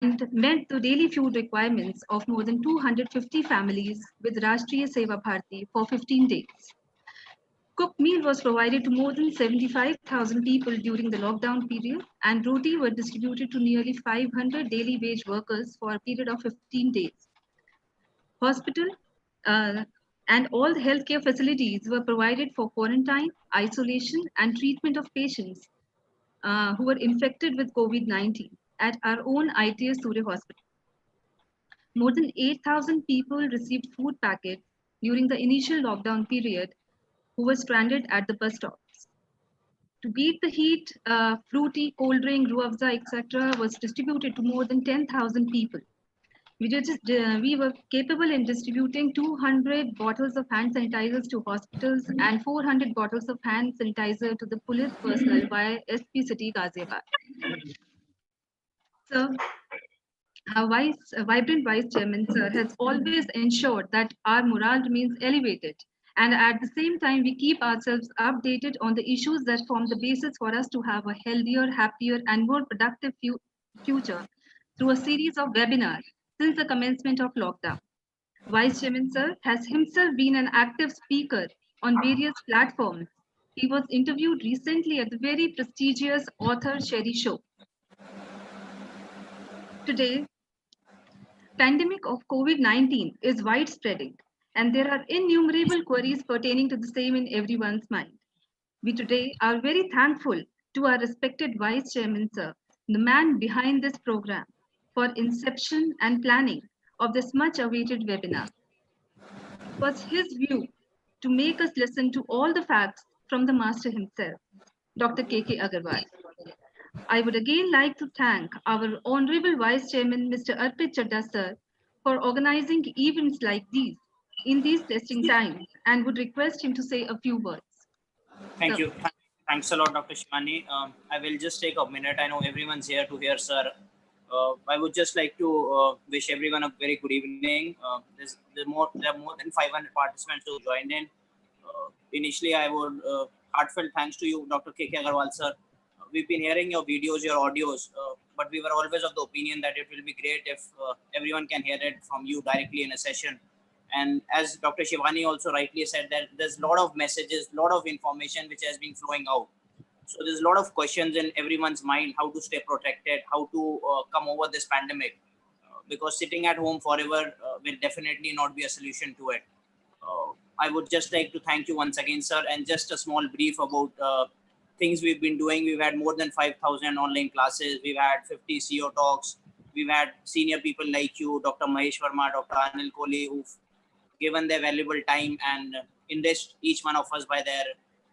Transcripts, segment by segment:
and met the daily food requirements of more than 250 families with Rashtriya Seva Bharati for 15 days. Cooked meal was provided to more than 75,000 people during the lockdown period, and roti were distributed to nearly 500 daily wage workers for a period of 15 days. Hospital uh, and all the healthcare facilities were provided for quarantine, isolation, and treatment of patients who were infected with COVID-19 at our own ITS Surya Hospital. More than 8,000 people received food packets during the initial lockdown period who were stranded at the bus stops. To beat the heat, fruity, cold drink, ruah afza, etc., was distributed to more than 10,000 people. We were capable in distributing 200 bottles of hand sanitizers to hospitals and 400 bottles of hand sanitizer to the police personnel via SP City Ghaziabad. So, our vibrant Vice Chairman, sir, has always ensured that our morale remains elevated. And at the same time, we keep ourselves updated on the issues that form the basis for us to have a healthier, happier, and more productive future through a series of webinars since the commencement of lockdown. Vice Chairman, sir, has himself been an active speaker on various platforms. He was interviewed recently at the very prestigious Author Sherry Show. Today, pandemic of COVID-19 is widespreading, and there are innumerable queries pertaining to the same in everyone's mind. We today are very thankful to our respected Vice Chairman, sir, the man behind this program, for inception and planning of this much awaited webinar. It was his view to make us listen to all the facts from the master himself, Dr. K.K. Agarwal. I would again like to thank our Honorable Vice Chairman, Mr. Arpit Chadda, sir, for organizing events like these in these testing times, and would request him to say a few words. Thank you. Thanks a lot, Dr. Shivani. I will just take a minute. I know everyone's here to hear, sir. I would just like to wish everyone a very good evening. There are more than 500 participants who joined in. Initially, I would heartfelt thanks to you, Dr. K.K. Agarwal, sir. We've been hearing your videos, your audios, but we were always of the opinion that it will be great if everyone can hear it from you directly in a session. And as Dr. Shivani also rightly said, that there's a lot of messages, a lot of information which has been flowing out. So there's a lot of questions in everyone's mind, how to stay protected, how to come over this pandemic, because sitting at home forever will definitely not be a solution to it. I would just like to thank you once again, sir, and just a small brief about things we've been doing. We've had more than 5,000 online classes. We've had 50 CEO talks. We've had senior people like you, Dr. Mahesh Verma, Dr. Anil Kohli, who've given their valuable time and enriched each one of us by their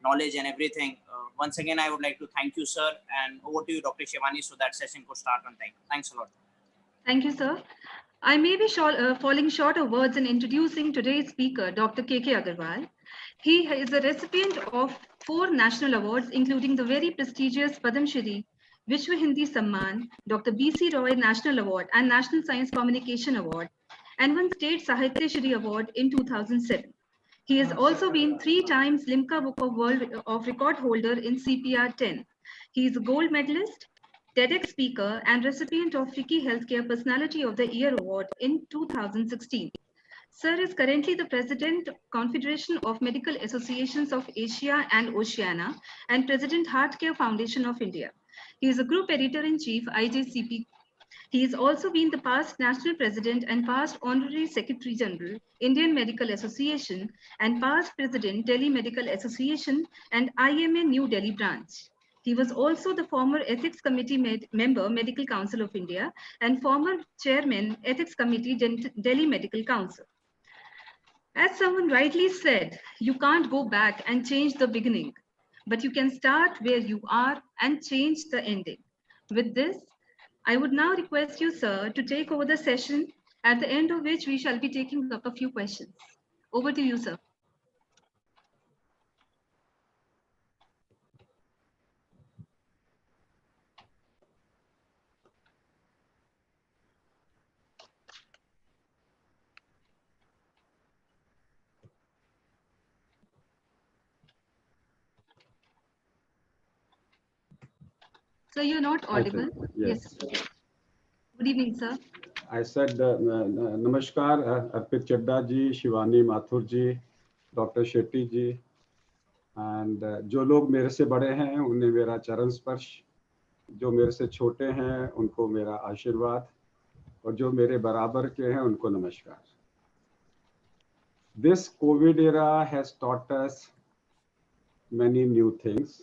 knowledge and everything. Once again, I would like to thank you, sir, and over to you, Dr. Shivani, so that session could start on time. Thanks a lot. Thank you, sir. I may be falling short of words in introducing today's speaker, Dr. K.K. Agarwal. He is a recipient of 4 national awards, including the very prestigious Padam Shri, Vishwa Hindi Samman, Dr. B.C. Roy National Award and National Science Communication Award, and one State Sahitya Shri Award in 2007. He has also been 3 times Limca Book of World of Record holder in CPR 10. He is a gold medalist, TEDx speaker, and recipient of FICCI Healthcare Personality of the Year Award in 2016. Sir is currently the President, Confederation of Medical Associations of Asia and Oceania, and President Heartcare Foundation of India. He is a Group Editor-in-Chief, IJCP. He has also been the past National President and past Honorary Secretary General, Indian Medical Association, and past President, Delhi Medical Association and IMA New Delhi branch. He was also the former Ethics Committee member, Medical Council of India, and former Chairman, Ethics Committee, Delhi Medical Council. As someone rightly said, you can't go back and change the beginning, but you can start where you are and change the ending. With this, I would now request you, sir, to take over the session, at the end of which we shall be taking up a few questions. Over to you, sir. So you're not audible? Yes. Yes. Good evening, sir. I said Namaskar, Arpit Chadda ji, Shivani Mathur ji, Dr. Shetty ji, and जो लोग मेरे से बड़े हैं उन्हें मेरा चरण स्पर्श, जो मेरे से छोटे हैं उनको मेरा आशीर्वाद, और जो मेरे बराबर के हैं उनको नमस्कार. This COVID era has taught us many new things.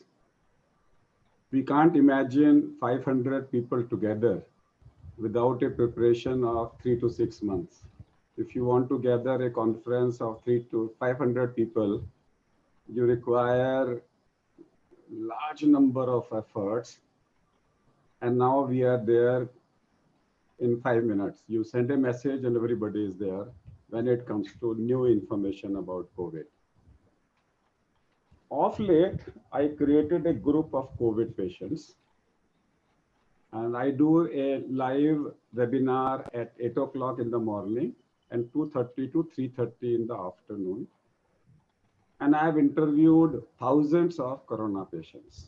We can't imagine 500 people together without a preparation of 3 to 6 months. If you want to gather a conference of 300 to 500 people, you require large number of efforts. And now we are there in 5 minutes. You send a message and everybody is there when it comes to new information about COVID. Of late, I created a group of COVID patients, and I do a live webinar at 8 o'clock in the morning and 2:30 to 3:30 in the afternoon. And I have interviewed thousands of corona patients.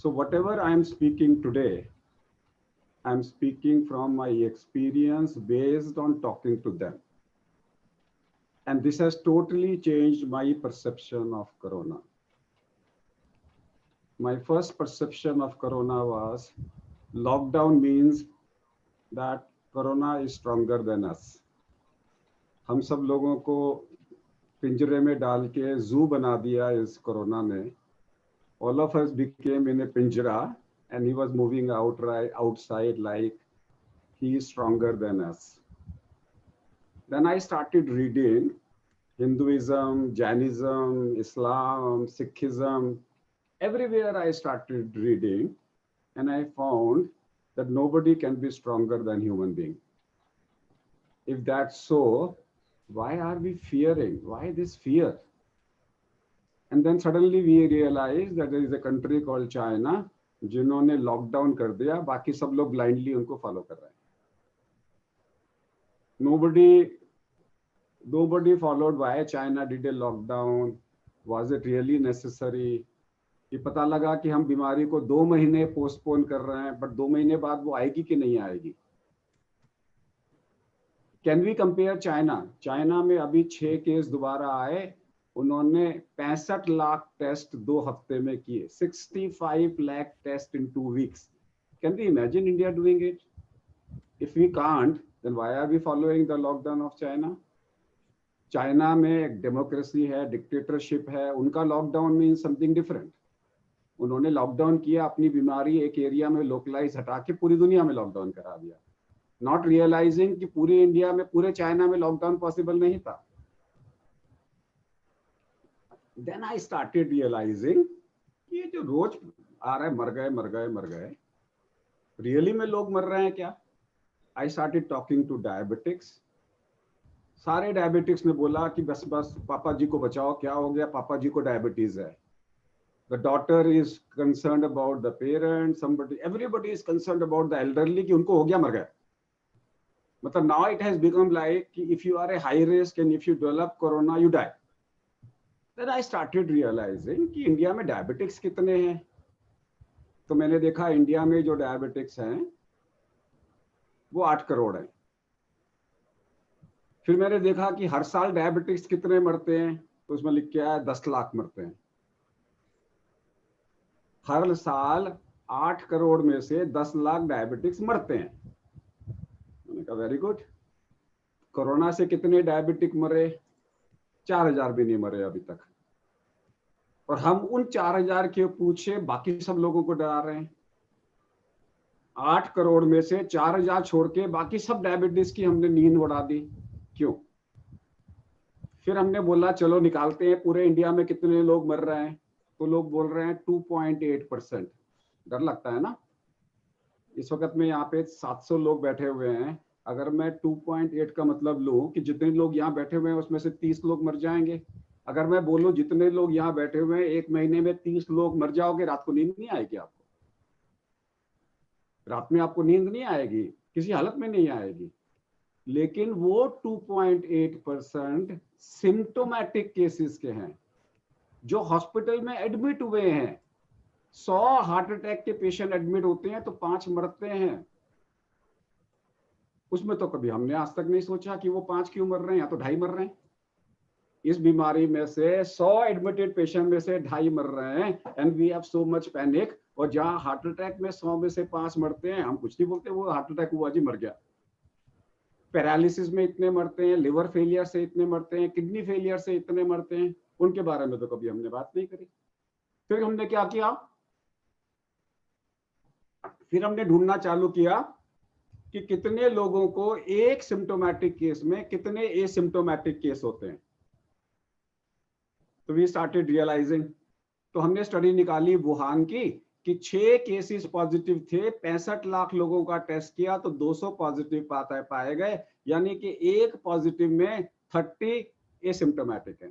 So whatever I am speaking today, I'm speaking from my experience based on talking to them. And this has totally changed my perception of corona. My first perception of corona was lockdown means that corona is stronger than us. हम सब लोगों को पिंजरे में डाल के zoo बना दिया इस कोरोना ने. All of us became in a pinjara, and he was moving outside like he is stronger than us. Then I started reading Hinduism, Jainism, Islam, Sikhism. Everywhere I started reading, and I found that nobody can be stronger than human being. If that's so, why are we fearing? Why this fear? And then suddenly we realized that there is a country called China, जिन्होंने lockdown कर दिया, बाकी सब लोग blindly उनको follow कर रहे हैं. Nobody followed why China did a lockdown. Was it really necessary? ये पता लगा कि हम बीमारी को 2 महीने पोस्टपोन कर रहे हैं, बट 2 महीने बाद वो आएगी कि नहीं आएगी. Can we compare China? China में अभी 6 केस दोबारा आए, उन्होंने 65 लाख टेस्ट 2 हफ्ते में किए. 65 lakh test in 2 weeks. Can we imagine India doing it? If we can't, then why are we following the lockdown of China? China में एक डेमोक्रेसी है, डिक्टेटरशिप है, उनका लॉकडाउन मीन्स समथिंग डिफरेंट. उन्होंने लॉकडाउन किया, अपनी बीमारी एक एरिया में लोकलाइज हटा के पूरी दुनिया में लॉकडाउन करा दिया, नॉट रियलाइजिंग कि पूरे इंडिया में, पूरे चाइना में लॉकडाउन पॉसिबल नहीं था. Then I started realizing कि ये जो रोज आ रहा है मर गए, रियली में लोग मर रहे हैं क्या? I started talking to diabetics. सारे डायबिटिक्स ने बोला कि बस पापा जी को बचाओ. क्या हो गया? पापा जी को डायबिटीज है. The daughter is concerned about the parents, everybody is concerned about the elderly कि उनको हो गया, मर गए. मतलब now it has become like कि if you are a high risk and if you develop corona, you die. Then I started realizing कि India में डायबिटिक्स कितने हैं. तो मैंने देखा इंडिया में जो डायबिटिक्स हैं वो 8 करोड़ हैं. फिर मैंने देखा कि हर साल डायबिटिक्स कितने मरते हैं, तो उसमें लिख के आया 10 लाख मरते हैं. हर साल 8 करोड़ में से 10 लाख डायबिटिक्स मरते हैं. मैंने कहा वेरी गुड. कोरोना से कितने डायबिटिक मरे? 4000 भी नहीं मरे अभी तक. और हम उन 4000 के पूछे बाकी सब लोगों को डरा रहे हैं. 8 करोड़ में से 4000 छोड़ के बाकी सब डायबिटीज की हमने नींद उड़ा दी. क्यों? फिर हमने बोला चलो निकालते हैं पूरे इंडिया में कितने लोग मर रहे हैं. तो लोग बोल रहे हैं 2.8%. डर लगता है ना. इस वक्त में यहाँ पे 700 लोग बैठे हुए हैं. अगर मैं 2.8 का मतलब लूं कि जितने लोग यहाँ बैठे हुए हैं उसमें से 30 लोग मर जाएंगे. अगर मैं बोलूं जितने लोग यहाँ बैठे हुए हैं 1 महीने में 30 लोग मर जाओगे, रात को नींद नहीं आएगी आपको. रात में आपको नींद नहीं आएगी, किसी हालत में नहीं आएगी. लेकिन वो 2.8% सिम्टोमैटिक केसेस के हैं जो हॉस्पिटल में एडमिट हुए हैं. 100 हार्ट अटैक के पेशेंट एडमिट होते हैं तो 5 मरते हैं. उसमें तो कभी हमने आज तक नहीं सोचा कि वो 5 क्यों मर रहे हैं या तो 2.5 मर रहे हैं। इस बीमारी में से 100 एडमिटेड पेशेंट में से 2.5 मर रहे हैं and we have so much panic. और जहां हार्ट अटैक में 100 में से 5 मरते हैं, हम कुछ नहीं बोलते, वो हार्ट अटैक हुआ जी, मर गया। पैरालिसिस में इतने मरते हैं, लिवर फेलियर से इतने मरते हैं, किडनी फेलियर से इतने मरते हैं, उनके बारे में तो कभी हमने बात नहीं करी। फिर हमने क्या किया, फिर हमने ढूंढना चालू किया कि कितने लोगों को एक सिम्टोमेटिक केस में कितने एसिम्टोमेटिक केस होते हैं। तो वी स्टार्टेड रियलाइजिंग, तो हमने स्टडी निकाली वुहान की कि 6 केसेस पॉजिटिव थे, 65 लाख लोगों का टेस्ट किया तो 200 पॉजिटिव पाए गए, यानी कि एक पॉजिटिव में 30 एसिम्टोमेटिक है।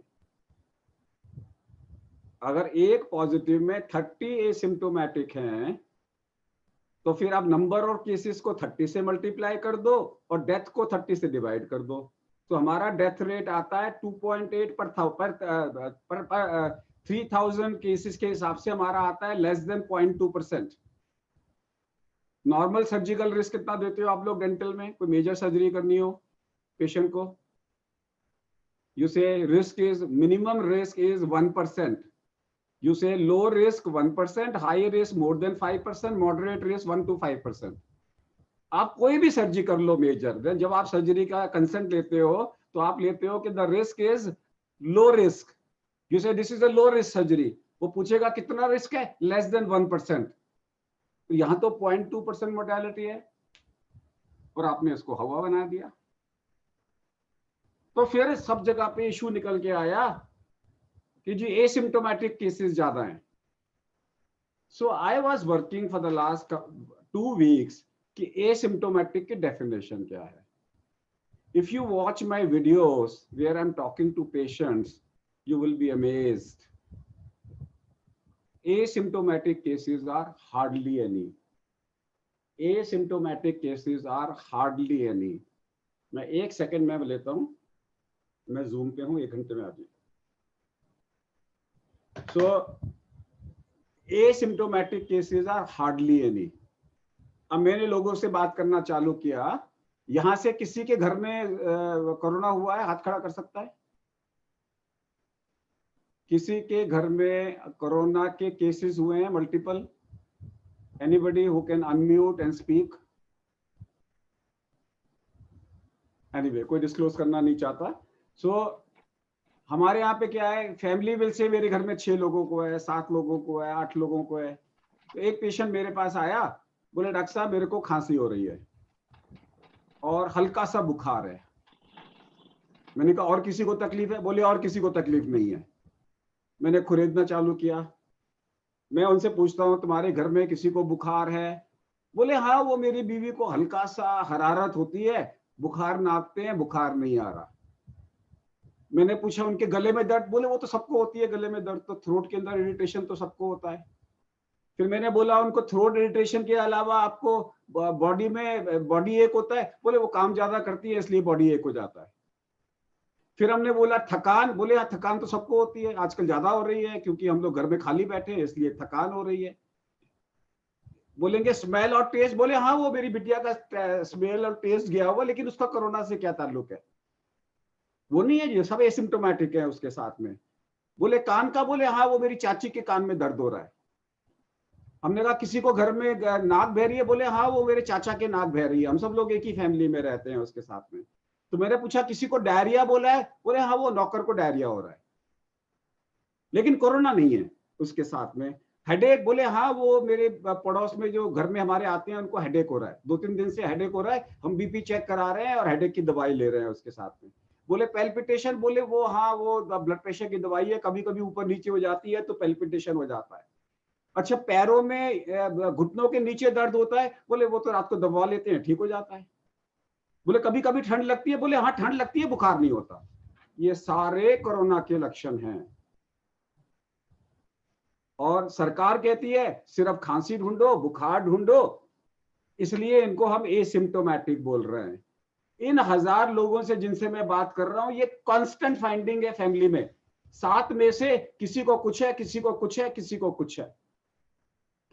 अगर एक पॉजिटिव में 30 एसिम्टोमेटिक हैं तो फिर आप नंबर और केसेस को 30 से मल्टीप्लाई कर दो और डेथ को 30 से डिवाइड कर दो, तो हमारा डेथ रेट आता है 2.8 पर 3000 केसेस के हिसाब से हमारा आता है less than 0.2%। Normal surgical risk कितना देते हो आप लोग डेंटल में, कोई मेजर सर्जरी करनी हो पेशेंट को? यू से risk is, minimum risk is 1%। You say low risk 1%, high risk more than 5%, moderate risk 1 to 5%। आप कोई भी सर्जरी कर लो मेजर, देन जब आप सर्जरी का कंसेंट लेते हो तो आप लेते हो कि the risk is low risk, you say this is a low risk surgery, वो पूछेगा कितना रिस्क है, लेस देन 1%। तो यहां तो 0.2% मोर्टेलिटी है और आपने इसको हवा बना दिया। तो फिर सब जगह पे इशू निकल के आया कि जी एसिम्टोमेटिक केसेस ज्यादा हैं। So I was working for the last 2 weeks कि एसिम्टोमेटिक की डेफिनेशन क्या है। If you watch my videos where I am talking to patients, you will be amazed. Asymptomatic cases are hardly any. Asymptomatic cases are hardly any. मैं 1 second में लेता हूं, मैं zoom पे हूं, 1 घंटे में आ जाइए। So asymptomatic cases are hardly any। अब मैंने लोगों से बात करना चालू किया, यहां से किसी के घर में कोरोना हुआ है, हाथ खड़ा कर सकता है? किसी के घर में कोरोना के केसेस हुए हैं multiple? Anybody who can unmute and speak? Anyway, कोई डिस्क्लोज करना नहीं चाहता। सो हमारे यहाँ पे क्या है, फैमिली विल से मेरे घर में 6 लोगों को है, 7 लोगों को है, 8 लोगों को है। तो एक पेशेंट मेरे पास आया, बोले डॉक्टर साहब मेरे को खांसी हो रही है और हल्का सा बुखार है। मैंने कहा और किसी को तकलीफ है? बोले और किसी को तकलीफ नहीं है। मैंने खुरेदना चालू किया, मैं उनसे पूछता हूँ तुम्हारे घर में किसी को बुखार है? बोले हाँ, वो मेरी बीवी को हल्का सा हरारत होती है, बुखार नापते हैं, बुखार नहीं आ रहा। मैंने पूछा उनके गले में दर्द? बोले वो तो सबको होती है गले में दर्द, तो थ्रोट के अंदर इरिटेशन तो सबको होता है। फिर मैंने बोला उनको थ्रोट इरिटेशन के अलावा आपको बॉडी में बॉडी एक होता है? बोले वो काम ज्यादा करती है इसलिए बॉडी एक हो जाता है। फिर हमने बोला थकान? बोले हाँ थकान तो सबको होती है, आजकल ज्यादा हो रही है क्योंकि हम लोग घर में खाली बैठे हैं इसलिए थकान हो रही है। बोलेंगे स्मेल और टेस्ट? बोले हाँ वो मेरी बिटिया का स्मेल और टेस्ट गया हुआ, लेकिन उसका कोरोना से क्या ताल्लुक है? वो नहीं है, ये सब एसिम्टोमेटिक है उसके साथ में। बोले कान का? बोले हाँ वो मेरी चाची के कान में दर्द हो रहा है। हमने कहा किसी को घर में नाक बह रही है? बोले हाँ वो मेरे चाचा के नाक बह रही है, हम सब लोग एक ही फैमिली में रहते हैं उसके साथ में। तो मैंने पूछा किसी को डायरिया बोला है? बोले हाँ वो नौकर को डायरिया हो रहा है, लेकिन कोरोना नहीं है उसके साथ में। हेडेक? बोले हाँ वो मेरे पड़ोस में जो घर में हमारे आते हैं उनको हेडेक हो रहा है, 2-3 दिन से हेडेक हो रहा है, हम बीपी चेक करा रहे हैं और हेडेक की दवाई ले रहे हैं उसके साथ में। बोले पैल्पिटेशन? बोले वो हाँ वो ब्लड प्रेशर की दवाई है, कभी कभी ऊपर नीचे हो जाती है तो पैल्पिटेशन हो जाता है। अच्छा पैरों में घुटनों के नीचे दर्द होता है? बोले वो तो रात को दबा लेते हैं ठीक हो जाता है। बोले कभी कभी ठंड लगती है? बोले हाँ ठंड लगती है, बुखार नहीं होता। ये सारे कोरोना के लक्षण हैं और सरकार कहती है सिर्फ खांसी ढूंढो, बुखार ढूंढो, इसलिए इनको हम एसिम्टोमेटिक बोल रहे हैं। इन 1000 लोगों से जिनसे मैं बात कर रहा हूं, ये कांस्टेंट फाइंडिंग है फैमिली में, 7 में से किसी को कुछ है, किसी को कुछ है, किसी को कुछ है।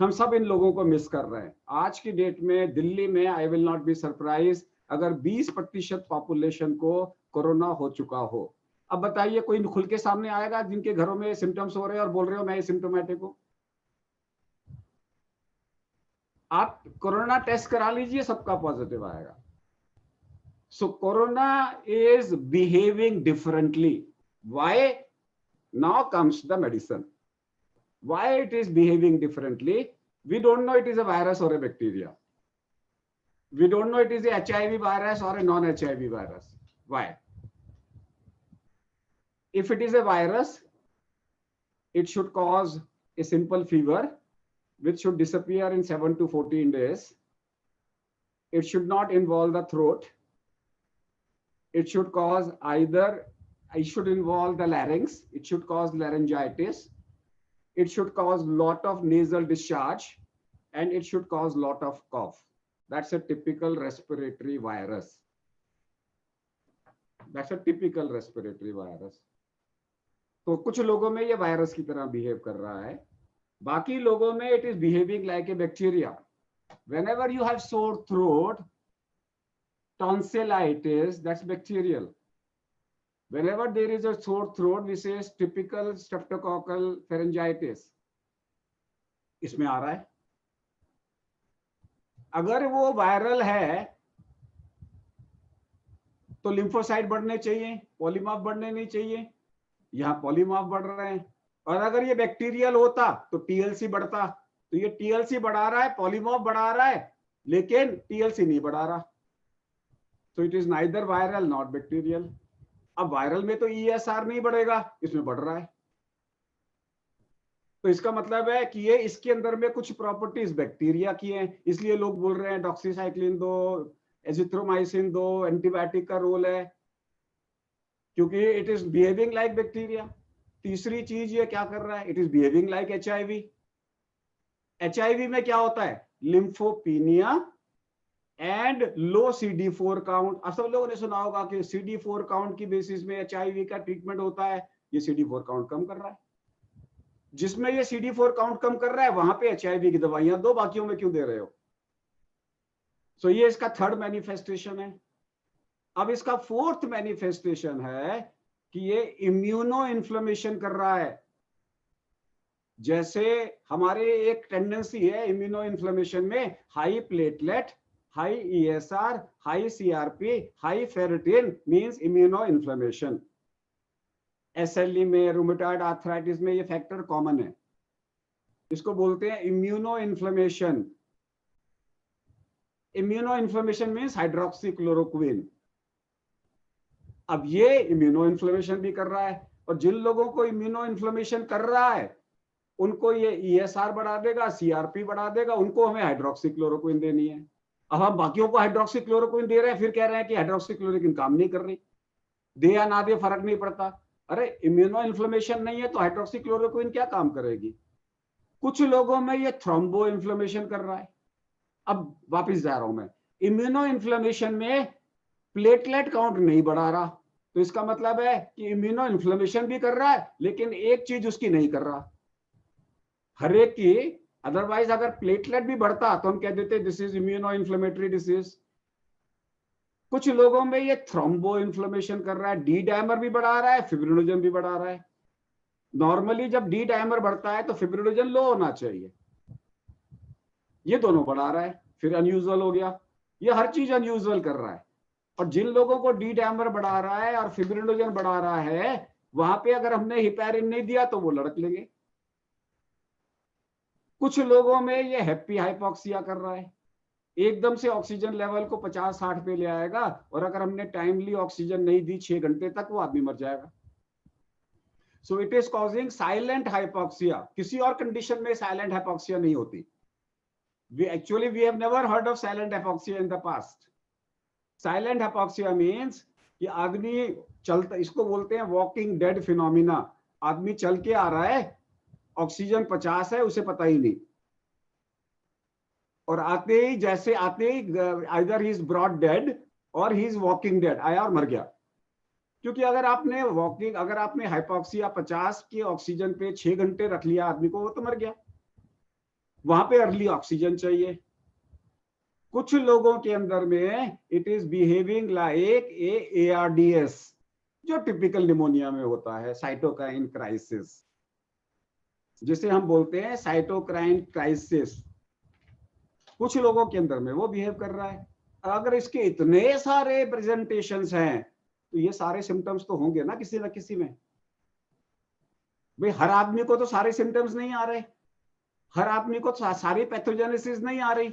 हम सब इन लोगों को मिस कर रहे हैं। आज की डेट में दिल्ली में I will not be surprise, अगर 20% पॉपुलेशन को कोरोना हो चुका हो। अब बताइए कोई खुल के सामने आएगा जिनके घरों में सिम्टम्स हो रहे हैं और बोल रहे हो मैं सिम्टोमेटिक हूं? आप कोरोना टेस्ट करा लीजिए, सबका पॉजिटिव आएगा। So corona is behaving differently. Why? Now comes the medicine. Why it is behaving differently? We don't know it is a virus or a bacteria. We don't know it is a HIV virus or a non-HIV virus. Why? If it is a virus, it should cause a simple fever, which should disappear in 7 to 14 days. It should not involve the throat. It should cause it should involve the larynx. It should cause laryngitis. It should cause lot of nasal discharge, and it should cause lot of cough. That's a typical respiratory virus. That's a typical respiratory virus. तो कुछ लोगों में ये virus की तरह behave कर रहा है, बाकी लोगों में it is behaving like a bacteria. Whenever you have sore throat, tonsillitis, that's bacterial. Whenever there is a sore throat, we say typical streptococcal pharyngitis. इसमें आ रहा है। अगर वो वायरल है तो लिम्फोसाइट बढ़ने चाहिए, पॉलीमॉर्फ बढ़ने नहीं चाहिए। यहाँ पॉलीमॉर्फ बढ़ रहे हैं। और अगर ये बैक्टीरियल होता तो टीएलसी बढ़ता। तो ये टीएलसी बढ़ा रहा है, पॉलीमॉर्फ बढ़ा रहा है, लेकिन टीएलसी नहीं बढ़ा रहा। So it is neither viral not bacterial. अब वायरल में तो ESR नहीं बढ़ेगा, इसमें बढ़ रहा है। तो इसका मतलब है कि ये इसके अंदर में कुछ प्रॉपर्टीज बैक्टीरिया की हैं, इसलिए लोग बोल रहे हैं डॉक्सीसाइक्लिन दो, एजिथ्रोमाइसिन दो, एंटीबायोटिक का रोल है, क्योंकि it is behaving like bacteria. तीसरी चीज ये क्या कर रहा है? It is behaving like HIV। HIV में क्या होता है? लिम्फोपीनिया एंड लो CD4 काउंट। आप सब लोगों ने सुना होगा कि CD4 काउंट की बेसिस में HIV का ट्रीटमेंट होता है। ये CD4 काउंट कम कर रहा है। जिसमें ये CD4 काउंट कम कर रहा है वहां पे HIV की दवाइयां दो, बाकियों में क्यों दे रहे हो? सो ये इसका थर्ड मैनिफेस्टेशन है। अब इसका फोर्थ मैनिफेस्टेशन है कि ये इम्यूनो इन्फ्लेमेशन कर रहा है। जैसे हमारे एक टेंडेंसी है इम्यूनो इन्फ्लेमेशन में, high platelet, high ESR, high CRP, high ferritin means immuno inflammation. SLE में, रूमेटॉइड आर्थराइटिस में ये फैक्टर कॉमन है। इसको बोलते हैं immuno inflammation. Immuno inflammation means hydroxychloroquine. अब ये इम्यूनो इन्फ्लेमेशन भी कर रहा है, और जिन लोगों को इम्यूनो इन्फ्लेमेशन कर रहा है उनको ये ESR बढ़ा देगा, CRP बढ़ा देगा, उनको हमें हाइड्रोक्सीक्लोरोक्विन देनी है। अब हम बाकियों को हाइड्रोक्सीक्लोरोक्विन दे रहे हैं, फिर कह रहे हैं कि हाइड्रोक्सीक्लोरोक्विन काम नहीं कर रही। दे या ना दे फर्क नहीं पड़ता। अरे इम्यूनो इन्फ्लेमेशन नहीं है तो हाइड्रोक्सीक्लोरोक्विन क्या काम करेगी? कुछ लोगों में ये थ्रोम्बो इन्फ्लेमेशन कर रहा है। अब वापस जा रहा हूं मैं, इम्यूनो इन्फ्लेमेशन में प्लेटलेट काउंट नहीं बढ़ा रहा, तो इसका मतलब है कि इम्यूनो इन्फ्लेमेशन भी कर रहा है, लेकिन एक चीज उसकी नहीं कर रहा, हर एक की। अदरवाइज अगर प्लेटलेट भी बढ़ता तो हम कह देते this is immuno inflammatory disease. कुछ लोगों में ये थ्रोम्बो इन्फ्लेमेशन कर रहा है, डी डायमर भी बढ़ा रहा है, फिब्रिनोजन भी बढ़ा रहा है। नॉर्मली जब डी डायमर बढ़ता है तो फिब्रिनोजन लो होना चाहिए, ये दोनों बढ़ा रहा है, फिर अनयूजुअल हो गया। ये हर चीज अनयूजुअल कर रहा है। और जिन लोगों को डी डायमर बढ़ा रहा है और फिब्रिनोजन बढ़ा रहा है, वहां पे अगर हमने हिपैरिन नहीं दिया तो वो लड़क लेंगे। कुछ लोगों में ये हैप्पी हाइपोक्सिया कर रहा है, एकदम से ऑक्सीजन लेवल को 50-60 पे ले आएगा, और अगर हमने टाइमली ऑक्सीजन नहीं दी 6 घंटे तक, वो आदमी मर जाएगा। So it is causing silent hypoxia. किसी और कंडीशन में साइलेंट हाइपोक्सिया नहीं होती। we have never heard of silent hypoxia in the past. Silent hypoxia means कि आदमी चलता, इसको बोलते हैं वॉकिंग डेड फिनोमिना। आदमी चल के आ रहा है, ऑक्सीजन 50 है, उसे पता ही नहीं, और आते ही जैसे आते ही either he is brought dead और ही इज वॉकिंग डेड, आया और मर गया। क्योंकि अगर आपने हाइपोक्सिया 50 के ऑक्सीजन पे 6 घंटे रख लिया आदमी को, वो तो मर गया। वहां पे अर्ली ऑक्सीजन चाहिए। कुछ लोगों के अंदर में it is behaving like a ARDS, जो टिपिकल निमोनिया में होता है, साइटोकाइन क्राइसिस, जिसे हम बोलते हैं साइटोकाइन क्राइसिस। कुछ लोगों के अंदर में वो बिहेव कर रहा है। अगर इसके इतने सारे प्रेजेंटेशंस हैं तो ये सारे सिम्टम्स तो होंगे ना किसी में। भाई हर आदमी को तो सारे सिम्टम्स नहीं आ रहे, हर आदमी को सारी पैथोजेनेसिस नहीं आ रही,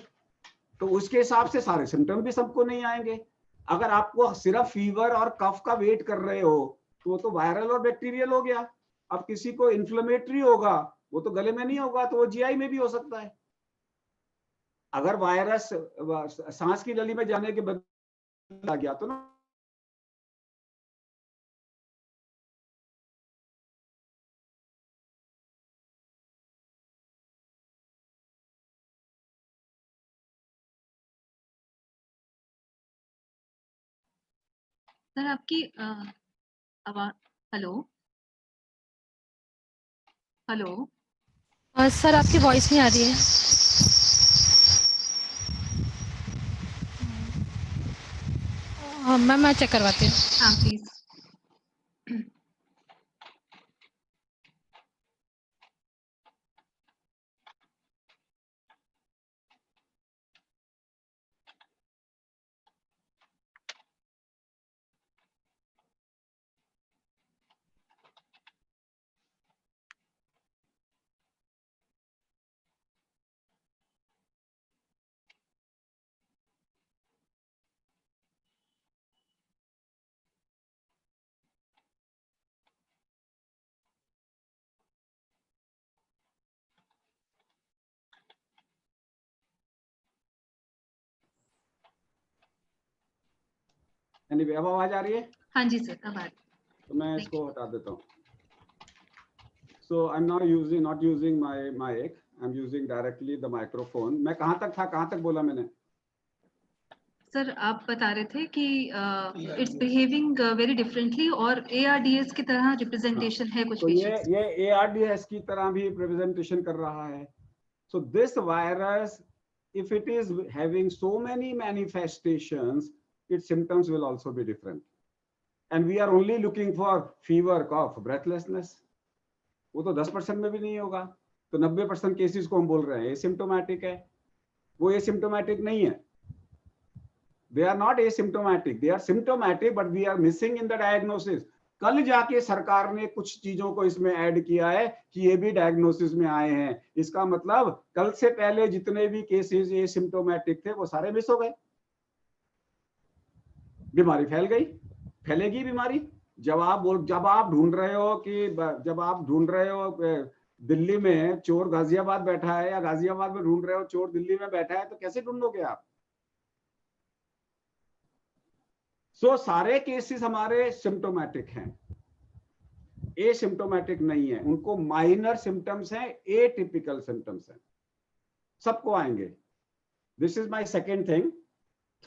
तो उसके हिसाब से सारे सिम्टम भी सबको नहीं आएंगे। अगर आपको सिर्फ फीवर और कफ का वेट कर रहे हो तो वो तो वायरल और बैक्टीरियल हो गया। अब किसी को इन्फ्लेमेटरी होगा, वो तो गले में नहीं होगा, तो वो GI में भी हो सकता है। अगर वायरस सांस की नली में जाने के बाद आ गया तो ना सर आपकी आवाज, हेलो हेलो सर आपकी वॉइस नहीं आ रही है। मैम मैं चेक करवाती हूँ। हाँ प्लीज। anyway, अब आवाज आ रही है? हाँ जी सर, अब आ रही। तो मैं इसको हटा देता हूँ। So I'm now not using my mic. I'm using directly the microphone. मैं कहाँ तक था, कहाँ तक बोला मैंने? सर आप बता रहे थे कि इट्स बिहेविंग वेरी डिफरेंटली और ARDS की तरह रिप्रेजेंटेशन है कुछ तो पेशेंट्स। ये ARDS की तरह भी रिप्रेजेंटेशन कर रहा है। So this virus, if it is having so many manifestations, its symptoms will also be different. And we are only looking for fever, cough, breathlessness. वो तो 10% में भी नहीं होगा, तो 90% केसेस को हम बोल रहे हैं एसिम्प्टोमेटिक है। वो एसिम्प्टोमेटिक नहीं है। They are not asymptomatic, they are symptomatic, but we are missing in the diagnosis. कल जाके सरकार ने कुछ चीजों को इसमें ऐड किया है कि ये भी डायग्नोसिस में आए हैं। इसका मतलब कल से पहले जितने भी केसेस एसिम्प्टोमेटिक थे वो सारे मिस हो गए। बीमारी फैल गई, फैलेगी बीमारी। जब आप ढूंढ रहे हो दिल्ली में चोर गाजियाबाद बैठा है, या गाजियाबाद में ढूंढ रहे हो चोर दिल्ली में बैठा है, तो कैसे ढूंढोगे आप? सारे केसेस हमारे सिम्टोमेटिक हैं, एसिम्टोमेटिक नहीं है। उनको माइनर सिम्टम्स हैं, एटिपिकल सिम्टम्स हैं, सबको आएंगे। This is my second thing.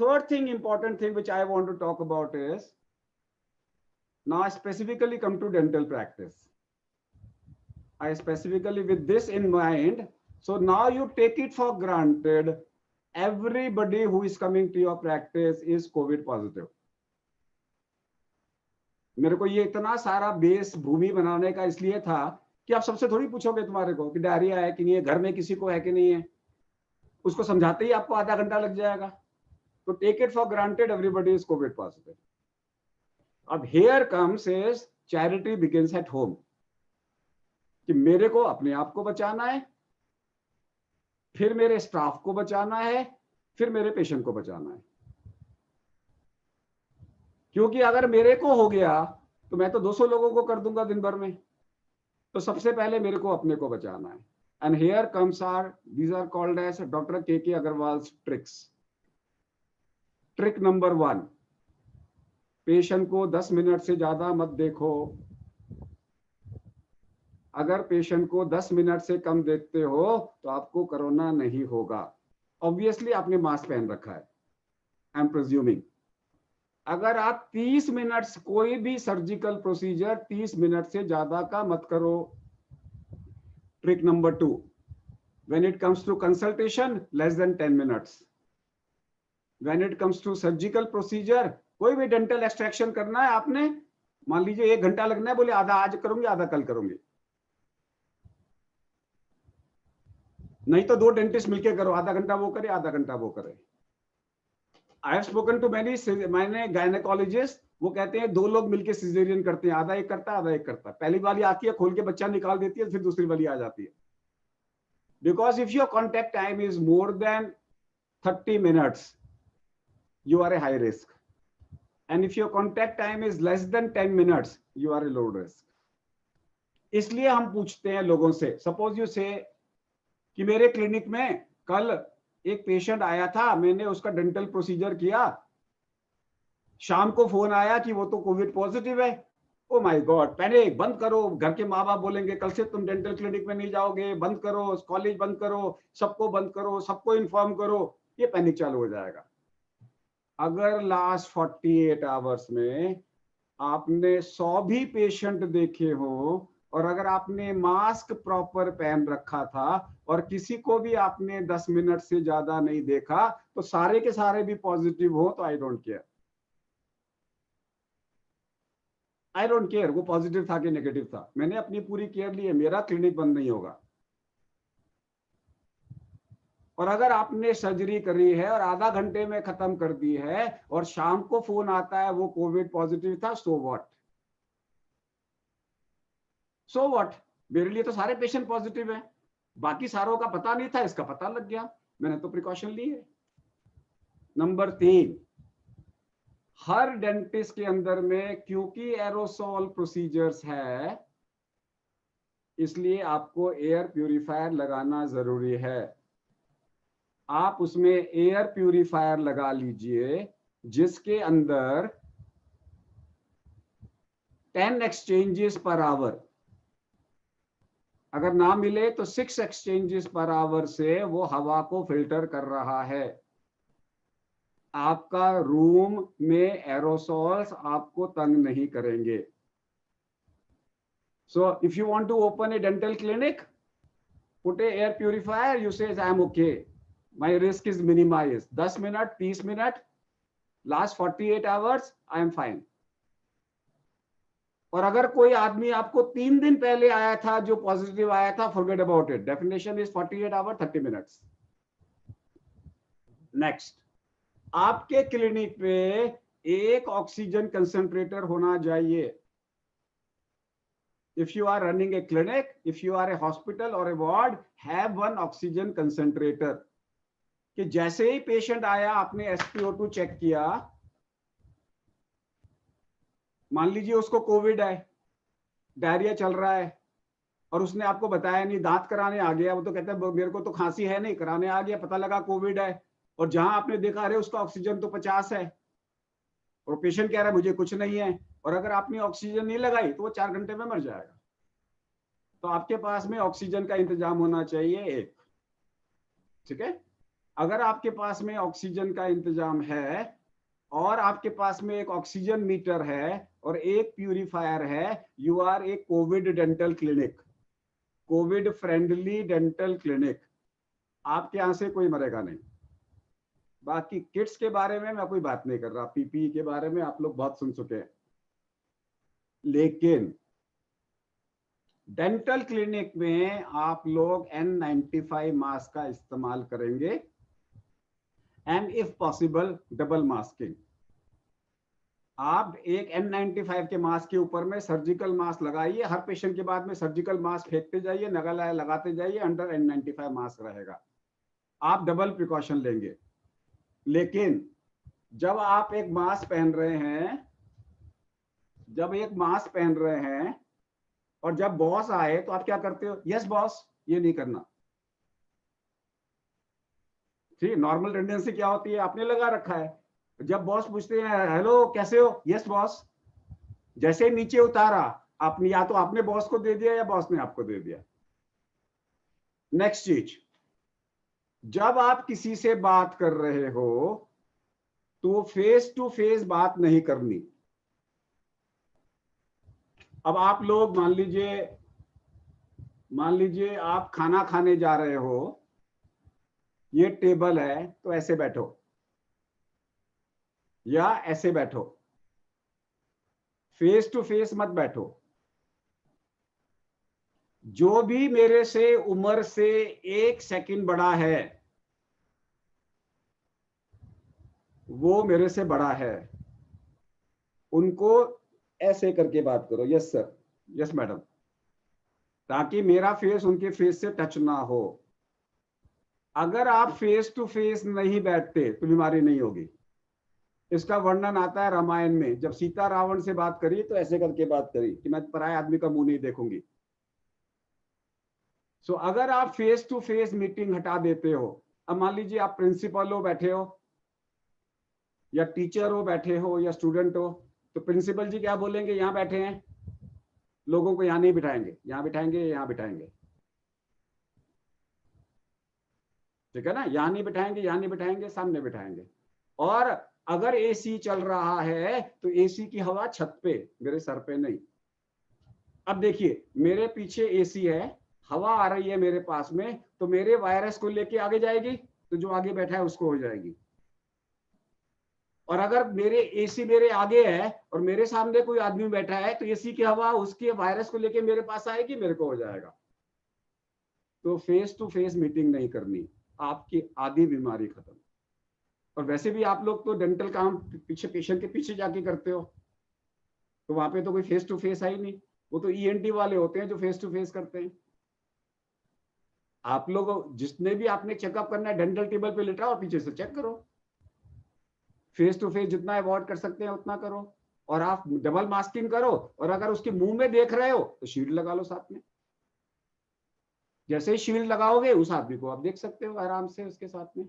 Third thing, important thing which I want to talk about is now I specifically come to dental practice. I specifically with this in mind. So now you take it for granted everybody who is coming to your practice is COVID positive. मेरे को ये इतना सारा base भूमि बनाने का इसलिए था कि आप सबसे थोड़ी पूछोगे तुम्हारे को कि डायरिया है कि नहीं है, घर में किसी को है कि नहीं है। उसको समझाते ही आपको आधा घंटा लग जाएगा। तो take it for granted everybody is covid positive. अब here comes is charity begins at home, कि मेरे को अपने आप को बचाना है, फिर मेरे स्टाफ को बचाना है, फिर मेरे पेशेंट को बचाना है। क्योंकि अगर मेरे को हो गया तो मैं तो 200 लोगों को कर दूंगा दिन भर में। तो सबसे पहले मेरे को अपने को बचाना है। And here comes these are called as Dr. K.K. Agarwal's tricks. Trick number 1, patient को 10 मिनट से ज्यादा मत देखो। अगर पेशेंट को 10 मिनट से कम देखते हो तो आपको कोरोना नहीं होगा। ऑब्वियसली आपने मास्क पहन रखा है, आई एम प्रिज्यूमिंग। अगर आप 30 मिनट, कोई भी सर्जिकल प्रोसीजर 30 मिनट से ज्यादा का मत करो। Trick number 2, when it comes to consultation, less than 10 minutes. When it comes to surgical procedure, कोई भी डेंटल एक्सट्रैक्शन करना है आपने, मान लीजिए 1 घंटा लगना है, बोले आधा आज करूंगी आधा कल करूंगी, नहीं तो 2 डेंटिस्ट मिलके करो, आधा घंटा वो करे आधा घंटा वो करे। I have spoken to many, मैंने गायनेकोलॉजिस्ट, वो कहते हैं 2 लोग मिलके सिजेरियन करते हैं, आधा एक करता है आधा एक करता है, पहली वाली आती है खोल के बच्चा निकाल देती है, फिर दूसरी वाली आ जाती है। Because if your contact time is more than 30 minutes, you are a high risk, and if your contact time is less than 10 minutes, you are a low risk. इसलिए हम पूछते हैं लोगों से, सपोज यू से कि मेरे क्लिनिक में कल एक पेशेंट आया था, मैंने उसका डेंटल प्रोसीजर किया, शाम को फोन आया कि वो तो कोविड पॉजिटिव है। ओ माय गॉड, पैनिक, बंद करो, घर के माँ बाप बोलेंगे कल से तुम डेंटल क्लिनिक में नहीं जाओगे, बंद करो, कॉलेज बंद करो, सबको बंद करो, सबको इन्फॉर्म करो, ये पैनिक चालू हो जाएगा। अगर लास्ट 48 आवर्स में आपने 100 भी पेशेंट देखे हो और अगर आपने मास्क प्रॉपर पहन रखा था और किसी को भी आपने 10 मिनट से ज्यादा नहीं देखा, तो सारे के सारे भी पॉजिटिव हो तो I don't care, I don't care वो पॉजिटिव था कि नेगेटिव था, मैंने अपनी पूरी केयर ली है, मेरा क्लिनिक बंद नहीं होगा। और अगर आपने सर्जरी करी है और आधा घंटे में खत्म कर दी है और शाम को फोन आता है वो कोविड पॉजिटिव था, सो व्हाट, सो व्हाट, मेरे लिए तो सारे पेशेंट पॉजिटिव है, बाकी सारों का पता नहीं था, इसका पता लग गया, मैंने तो प्रिकॉशन ली है। नंबर 3, हर डेंटिस्ट के अंदर में क्योंकि एरोसोल प्रोसीजर्स है, इसलिए आपको एयर प्यूरिफायर लगाना जरूरी है। आप उसमें एयर प्यूरिफायर लगा लीजिए जिसके अंदर 10 एक्सचेंजेस पर आवर, अगर ना मिले तो 6 एक्सचेंजेस पर आवर से वो हवा को फिल्टर कर रहा है। आपका रूम में एरोसोल्स आपको तंग नहीं करेंगे। So if you want to open a dental clinic, put a air purifier, you say I am okay, my risk is minimise, 10 minute 30 minute, last 48 hours I am fine. और अगर कोई आदमी आपको 3 दिन पहले आया था जो पॉजिटिव आया था, forget about it, definition is 48 hour 30 minutes. Next, आपके क्लिनिक पे एक ऑक्सीजन कंसंट्रेटर होना चाहिए। If you are running a clinic, if you are a hospital or a ward, have one oxygen concentrator, कि जैसे ही पेशेंट आया आपने SpO2 चेक किया, मान लीजिए उसको कोविड है, डायरिया चल रहा है और उसने आपको बताया नहीं, दांत कराने आ गया, वो तो कहता है मेरे को तो खांसी है नहीं, कराने आ गया, पता लगा कोविड है, और जहां आपने देखा अरे उसका ऑक्सीजन तो 50 है और पेशेंट कह रहा है मुझे कुछ नहीं है, और अगर आपने ऑक्सीजन नहीं लगाई तो वो 4 घंटे में मर जाएगा। तो आपके पास में ऑक्सीजन का इंतजाम होना चाहिए एक, ठीक है। अगर आपके पास में ऑक्सीजन का इंतजाम है और आपके पास में एक ऑक्सीजन मीटर है और एक प्यूरिफायर है, you are a covid dental clinic, covid friendly dental clinic. आपके यहां से कोई मरेगा नहीं। बाकी किट्स के बारे में मैं कोई बात नहीं कर रहा, पीपीई के बारे में आप लोग बहुत सुन चुके हैं, लेकिन डेंटल क्लिनिक में आप लोग N95 मास्क का इस्तेमाल करेंगे and if possible double masking. आप एक N95 के मास्क के ऊपर में सर्जिकल मास्क लगाइए, हर पेशेंट के बाद में सर्जिकल मास्क फेंकते जाइए, नगल लगाते जाइए, अंडर N95 मास्क रहेगा, आप डबल प्रिकॉशन लेंगे। लेकिन जब आप एक मास्क पहन रहे हैं, जब एक मास्क पहन रहे हैं और जब बॉस आए तो आप क्या करते हो, यस बॉस, ये नहीं करना, ठीक। नॉर्मल टेंडेंसी क्या होती है, आपने लगा रखा है, जब बॉस पूछते हैं हेलो कैसे हो, यस बॉस, जैसे ही नीचे उतारा आपने, या तो आपने बॉस को दे दिया या बॉस ने आपको दे दिया। नेक्स्ट चीज, जब आप किसी से बात कर रहे हो तो फेस टू फेस बात नहीं करनी। अब आप लोग मान लीजिए आप खाना खाने जा रहे हो, ये टेबल है तो ऐसे बैठो, या ऐसे बैठो, फेस टू फेस मत बैठो। जो भी मेरे से उम्र से 1 सेकंड बड़ा है वो मेरे से बड़ा है, उनको ऐसे करके बात करो, यस सर, यस मैडम, ताकि मेरा फेस उनके फेस से टच ना हो। अगर आप फेस टू फेस नहीं बैठते तो बीमारी नहीं होगी। इसका वर्णन आता है रामायण में, जब सीता रावण से बात करी तो ऐसे करके बात करी कि मैं पराये आदमी का मुंह नहीं देखूंगी। सो अगर आप फेस टू फेस मीटिंग हटा देते हो, अब मान लीजिए आप प्रिंसिपल हो बैठे हो, या टीचर हो बैठे हो, या स्टूडेंट हो, तो प्रिंसिपल जी क्या बोलेंगे, यहाँ बैठे हैं, लोगों को यहाँ नहीं बिठाएंगे, यहाँ बिठाएंगे, यहाँ बिठाएंगे, ठीक है ना, यहाँ नहीं बिठाएंगे, यहाँ नहीं बिठाएंगे, सामने बिठाएंगे। और अगर एसी चल रहा है तो एसी की हवा छत पे, मेरे सर पे नहीं। अब देखिए मेरे पीछे एसी है, हवा आ रही है मेरे पास में, तो मेरे वायरस को लेके आगे जाएगी, तो जो आगे बैठा है उसको हो जाएगी। और अगर मेरे एसी मेरे आगे है और मेरे सामने कोई आदमी बैठा है तो एसी की हवा उसके वायरस को लेके मेरे पास आएगी, मेरे को हो जाएगा। तो फेस टू फेस मीटिंग नहीं करनी, आपकी आधी बीमारी खत्म। और वैसे भी आप लोग तो डेंटल काम पीछे पेशेंट के पीछे जाके करते हो, तो वहां पे तो कोई फेस टू फेस है ही नहीं, वो तो ईएनटी वाले होते हैं जो फेस टू फेस करते हैं। आप लोग जिसने भी आपने चेकअप करना है डेंटल टेबल पे लेटा और पीछे से चेक करो, फेस टू फेस जितना अवॉइड कर सकते हैं उतना करो। और आप डबल मास्किंग करो, और अगर उसके मुंह में देख रहे हो तो शील्ड लगा लो साथ में। जैसे ही शील्ड लगाओगे उस आदमी को आप देख सकते हो आराम से उसके साथ में।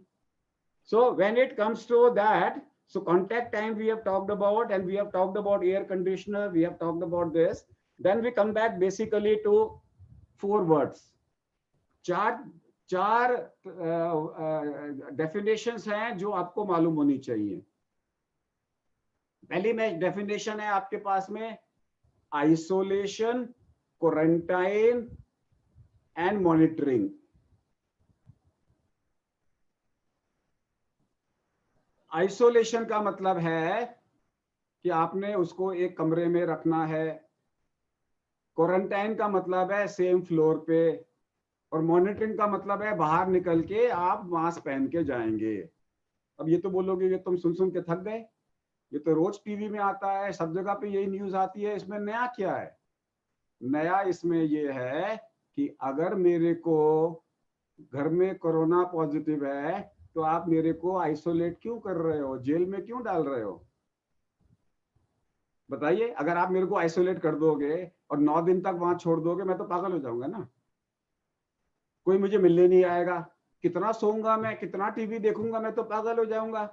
So when it comes to that, so contact time we have talked about, and we have talked about air conditioner, we have talked about this. Then we come back basically to 4 words. चार definitions हैं जो आपको मालूम होनी चाहिए। पहली में definition है आपके पास में isolation, quarantine and monitoring. Isolation का मतलब है कि आपने उसको एक कमरे में रखना है, क्वारंटाइन का मतलब है सेम फ्लोर पे, और मॉनिटरिंग का मतलब है बाहर निकल के आप मास्क पहन के जाएंगे। अब ये तो बोलोगे ये तुम सुन के थक गए, ये तो रोज टीवी में आता है, सब जगह पे यही न्यूज आती है, इसमें नया क्या है? नया इसमें ये है कि अगर मेरे को घर में कोरोना पॉजिटिव है तो आप मेरे को आइसोलेट क्यों कर रहे हो, जेल में क्यों डाल रहे हो? बताइए, अगर आप मेरे को आइसोलेट कर दोगे और 9 दिन तक वहां छोड़ दोगे, मैं तो पागल हो जाऊंगा ना। कोई मुझे मिलने नहीं आएगा, कितना सोऊंगा मैं, कितना टीवी देखूंगा, मैं तो पागल हो जाऊंगा।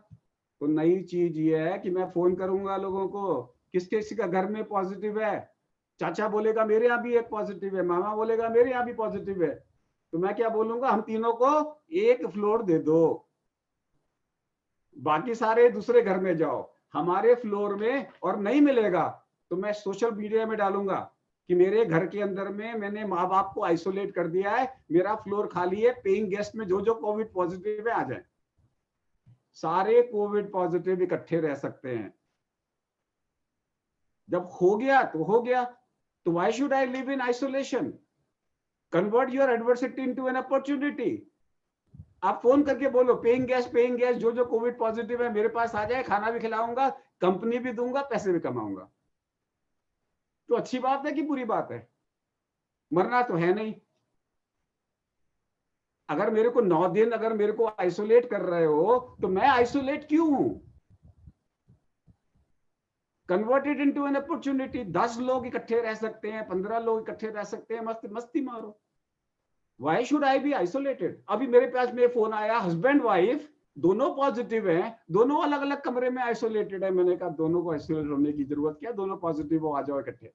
तो नई चीज ये है कि मैं फोन करूंगा लोगों को, किस किसी का घर में पॉजिटिव है, चाचा बोलेगा मेरे यहाँ भी एक पॉजिटिव है, मामा बोलेगा मेरे यहाँ भी पॉजिटिव है, तो मैं क्या बोलूंगा, हम तीनों को एक फ्लोर दे दो, बाकी सारे दूसरे घर में जाओ, हमारे फ्लोर में और नहीं मिलेगा तो मैं सोशल मीडिया में डालूंगा कि मेरे घर के अंदर में मैंने माँ बाप को आइसोलेट कर दिया है, मेरा फ्लोर खाली है, पेइंग गेस्ट में जो जो कोविड पॉजिटिव है आ जाए। सारे कोविड पॉजिटिव इकट्ठे रह सकते हैं। जब हो गया तो हो गया, तो why should I live in isolation? Convert your adversity into an opportunity. आप फोन करके बोलो पेइंग गेस्ट जो जो कोविड पॉजिटिव है मेरे पास आ जाए, खाना भी खिलाऊंगा, कंपनी भी दूंगा, पैसे भी कमाऊंगा। तो अच्छी बात है कि बुरी बात है? मरना तो है नहीं। अगर मेरे को 9 दिन अगर मेरे को आइसोलेट कर रहे हो तो मैं आइसोलेट क्यों हूं? Converted into an opportunity. 10 लोग इकट्ठे रह सकते हैं, 15 लोग इकट्ठे रह सकते हैं, मस्ती मारो। Why should I be isolated? अभी मेरे पास में फोन आया, हस्बैंड वाइफ दोनों पॉजिटिव हैं, दोनों अलग अलग कमरे में आइसोलेटेड है। मैंने कहा दोनों को आइसोलेट होने की जरूरत क्या, दोनों पॉजिटिव हो, आ जाओ इकट्ठे।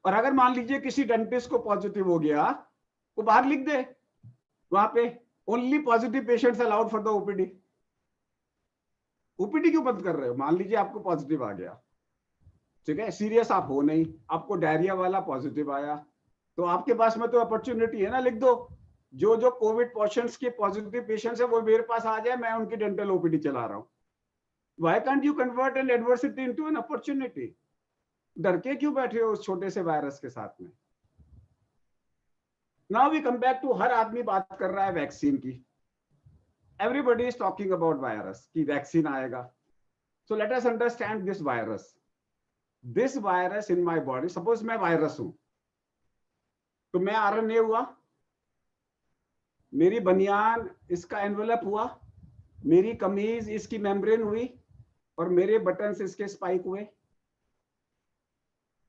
और अगर मान लीजिए किसी डेंटिस्ट को पॉजिटिव हो गया, वो बाहर लिख दे वहां पे only positive patients allowed for the OPD. OPD क्यों बंद कर रहे हो? मान लीजिए आपको पॉजिटिव आ गया, ठीक है, सीरियस आप हो नहीं, आपको डायरिया वाला पॉजिटिव आया, तो आपके पास में तो अपॉर्चुनिटी है ना, लिख दो जो जो कोविड पेशेंट्स के पॉजिटिव पेशेंट्स है वो मेरे पास आ जाए, मैं उनकी डेंटल ओपीडी चला रहा हूँ। Why can't you convert an adversity into an opportunity? डर के क्यों बैठे हो उस छोटे से वायरस के साथ में? Now we come back to हर आदमी बात कर रहा है वैक्सीन की। Everybody is talking about virus कि वैक्सीन आएगा। So let us understand this virus. This virus in my body, suppose मैं वायरस हूं, तो मैं आरएनए हुआ, मेरी बनियान इसका एनवेलप हुआ, मेरी कमीज इसकी मेम्ब्रेन हुई, और मेरे बटन्स इसके स्पाइक हुए।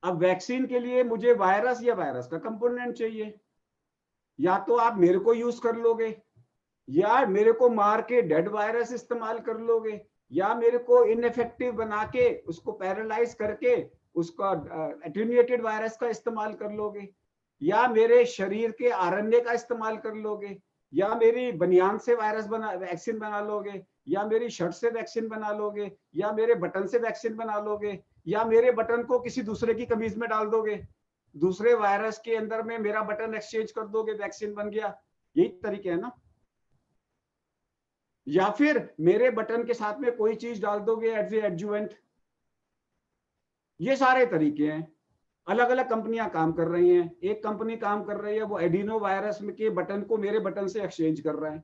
अब वैक्सीन के लिए मुझे वायरस या वायरस का कंपोनेंट चाहिए। या तो आप मेरे को यूज कर लोगे, या मेरे को मार के डेड वायरस इस्तेमाल कर लोगे, या मेरे को इनइफेक्टिव बना के उसको पैरालाइज करके उसका एटेन्यूएटेड वायरस का इस्तेमाल कर लोगे, या मेरे शरीर के आरएनए का इस्तेमाल कर लोगे, या मेरी बनियान से वैक्सीन बना लोगे, या मेरी शर्ट से वैक्सीन बना लोगे, या मेरे बटन से वैक्सीन बना लोगे, या मेरे बटन को किसी दूसरे की कमीज में डाल दोगे, दूसरे वायरस के अंदर में मेरा बटन एक्सचेंज कर दोगे, वैक्सीन बन गया। यही तरीके है ना? या फिर मेरे बटन के साथ में कोई चीज डाल दोगे एज ए एडजुवेंट। ये सारे तरीके हैं। अलग अलग कंपनियां काम कर रही हैं। एक कंपनी काम कर रही है, वो एडिनो वायरस के बटन को मेरे बटन से एक्सचेंज कर रहा है,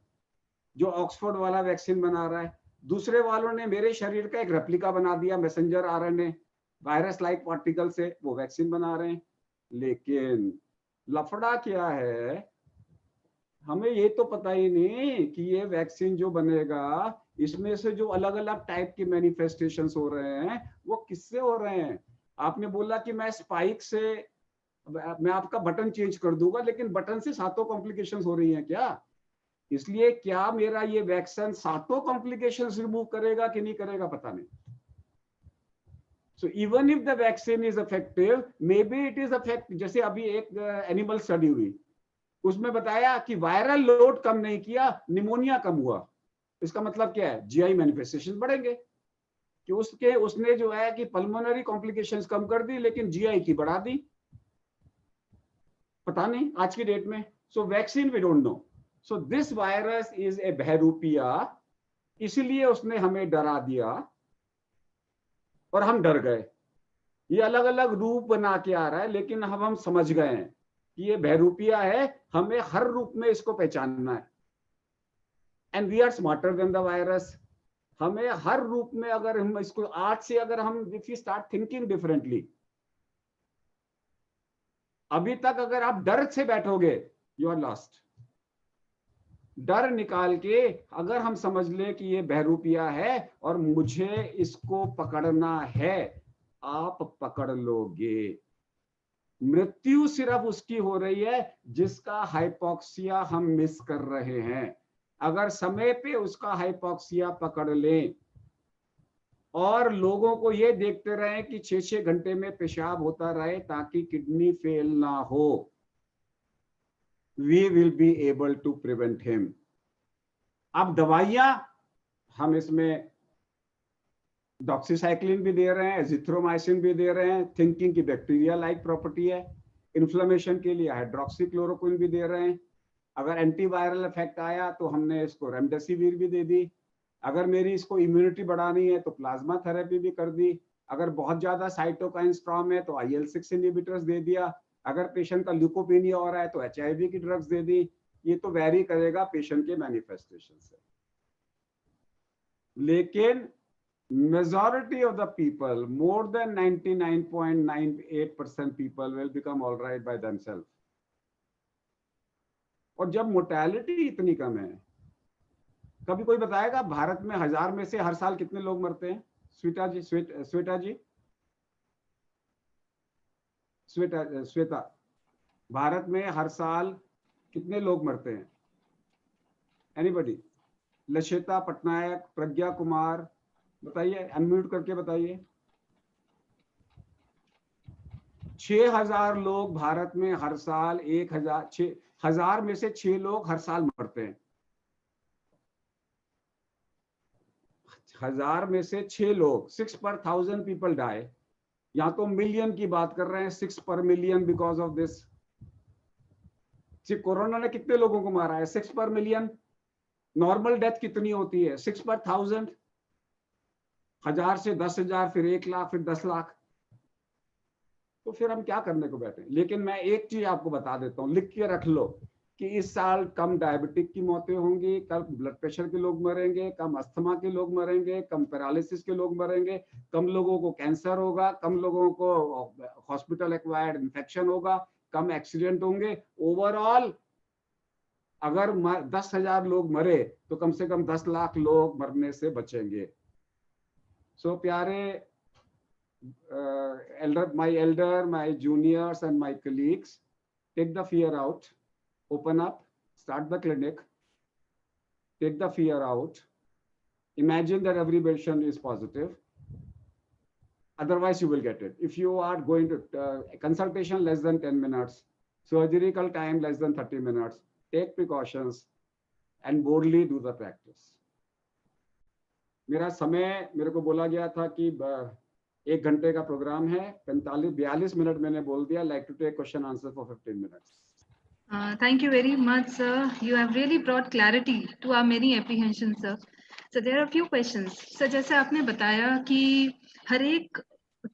जो ऑक्सफोर्ड वाला वैक्सीन बना रहा है। दूसरे वालों ने मेरे शरीर का एक रेप्लिका बना दिया messenger RNA virus like particle से, वो वैक्सीन बना रहे हैं। लेकिन लफड़ा क्या है, हमें ये तो पता ही नहीं कि ये वैक्सीन जो बनेगा इसमें से जो अलग अलग टाइप के मैनिफेस्टेशंस हो रहे हैं वो किससे हो रहे हैं। आपने बोला कि मैं स्पाइक से मैं आपका बटन चेंज कर दूंगा, लेकिन बटन से सातों कॉम्प्लिकेशंस हो रही हैं क्या? इसलिए क्या मेरा ये वैक्सीन सातों कॉम्प्लिकेशंस रिमूव करेगा कि नहीं करेगा, पता नहीं। So even if the vaccine is effective, maybe it is effective। जैसे अभी एक एनिमल स्टडी हुई, उसमें बताया कि वायरल लोड कम नहीं किया, निमोनिया कम हुआ। इसका मतलब क्या है? जीआई मैनिफेस्टेशन बढ़ेंगे कि उसने जो है कि पल्मोनरी कॉम्प्लिकेशंस कम कर दी, लेकिन जीआई की बढ़ा दी। पता नहीं आज की डेट में। So vaccine we don't know. So this virus is a बहरूपिया, इसलिए उसने हमें डरा दिया और हम डर गए। ये अलग अलग रूप बना के आ रहा है, लेकिन अब हम समझ गए हैं कि ये बहरूपिया है, हमें हर रूप में इसको पहचानना है। And we are smarter than the virus. हमें हर रूप में, अगर हम इसको आज से अगर हम if you start thinking differently, अभी तक अगर आप डर से बैठोगे यू आर लॉस्ट। डर निकाल के अगर हम समझ ले कि ये बहरूपिया है और मुझे इसको पकड़ना है, आप पकड़ लोगे। मृत्यु सिर्फ उसकी हो रही है जिसका हाइपोक्सिया हम मिस कर रहे हैं। अगर समय पे उसका हाइपोक्सिया पकड़ लें और लोगों को ये देखते रहें कि 6-6 घंटे में पेशाब होता रहे ताकि किडनी फेल ना हो, we will be able to prevent him। अब दवाइयां हम इसमें डॉक्सीसाइक्लिन भी दे रहे हैं, एजिथ्रोमाइसिन भी दे रहे हैं, थिंकिंग की बैक्टीरिया लाइक प्रॉपर्टी है। इन्फ्लेमेशन के लिए हाइड्रोक्सीक्लोरोक्विन भी दे रहे हैं। अगर एंटीवायरल इफेक्ट आया तो हमने इसको रेमडेसिविर भी दे दी। अगर मेरी इसको इम्यूनिटी बढ़ानी है तो प्लाज्मा थेरेपी भी कर दी। अगर बहुत ज्यादा साइटोकाइन स्ट्रॉम है तो IL-6 इनहिबिटर्स दे दिया। अगर पेशेंट का ल्यूकोपेनिया हो रहा है तो HIV की ड्रग्स दे दी। ये तो वैरी करेगा पेशेंट के मैनिफेस्टेशन से, लेकिन majority of the people, more than 99.98% people will become all right by themselves। और जब मोर्टेलिटी इतनी कम है, कभी कोई बताएगा भारत में 1000 में से हर साल कितने लोग मरते हैं? श्वेता, भारत में हर साल कितने लोग मरते हैं? एनीबडी? लश्वेता पटनायक, प्रज्ञा कुमार, बताइए, अनम्यूट करके बताइए। 6000 लोग भारत में हर साल, 1000 में से 6 लोग हर साल मरते हैं। 1000 में से 6 लोग, 6 पर 1000 पीपल डाई। यहाँ तो मिलियन की बात कर रहे हैं, 6 पर मिलियन बिकॉज ऑफ दिस। सिर्फ कोरोना ने कितने लोगों को मारा है? 6 पर मिलियन। नॉर्मल डेथ कितनी होती है? 6 पर 1000, 1000 से 10,000, फिर 1 लाख, फिर 10 लाख। तो फिर हम क्या करने को बैठे? लेकिन मैं एक चीज आपको बता देता हूँ, लिख के रख लो कि इस साल कम डायबिटिक की मौतें होंगी, कम ब्लड प्रेशर के लोग मरेंगे, कम अस्थमा के लोग मरेंगे, कम पैरालिसिस के लोग मरेंगे, कम लोगों को कैंसर होगा, कम लोगों को हॉस्पिटल एक्वायर्ड इन्फेक्शन होगा, कम एक्सीडेंट होंगे। ओवरऑल अगर 10,000 लोग मरे तो कम से कम 10 लाख लोग मरने से बचेंगे। सो प्यारे my elder, my juniors and my colleagues, take the fear out, open up, start the clinic, take the fear out. Imagine that every patient is positive. Otherwise, you will get it. If you are going to consultation less than 10 minutes, surgical time less than 30 minutes, take precautions and boldly do the practice. मेरा समय मेरे को बोला गया था कि 1 घंटे का प्रोग्राम है, 42 मिनट मैंने बोल दिया. Like to take question answer for 15 minutes. Thank you very much, sir. You have really brought clarity to our many apprehensions, sir. So there are a few questions. Sir, जैसे आपने बताया कि हर एक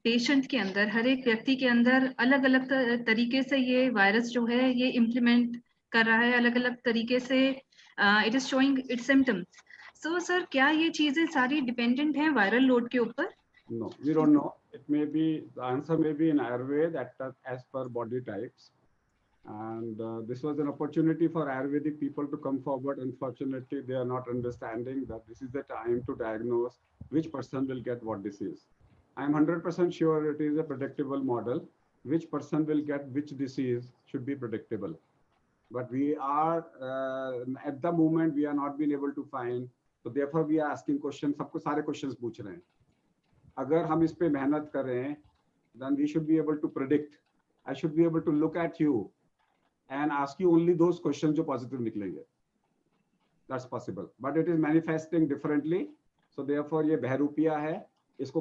patient के अंदर, हर एक व्यक्ति के अंदर अलग अलग तरीके से ये वायरस जो है ये इम्प्लीमेंट कर रहा है, अलग अलग तरीके से it is showing it's symptoms. So sir, क्या ये चीजें सारी डिपेंडेंट हैं वायरल लोड के ऊपर? No, we don't know. It may be, the answer may be in Ayurveda as per body types. And this was an opportunity for Ayurvedic people to come forward. Unfortunately, they are not understanding that this is the time to diagnose which person will get what disease. I am 100% sure it is a predictable model. Which person will get which disease should be predictable. But we are, at the moment, we are not been able to find. So therefore, we are asking questions. सबको सारे questions पूछ रहे हैं. अगर हम इस पे मेहनत करें, then we should be able to predict. I should be able to look at you and ask you only those questions जो positive निकलेंगे. That's possible. But it is manifesting differently. So therefore ये बहरूपिया है. इसको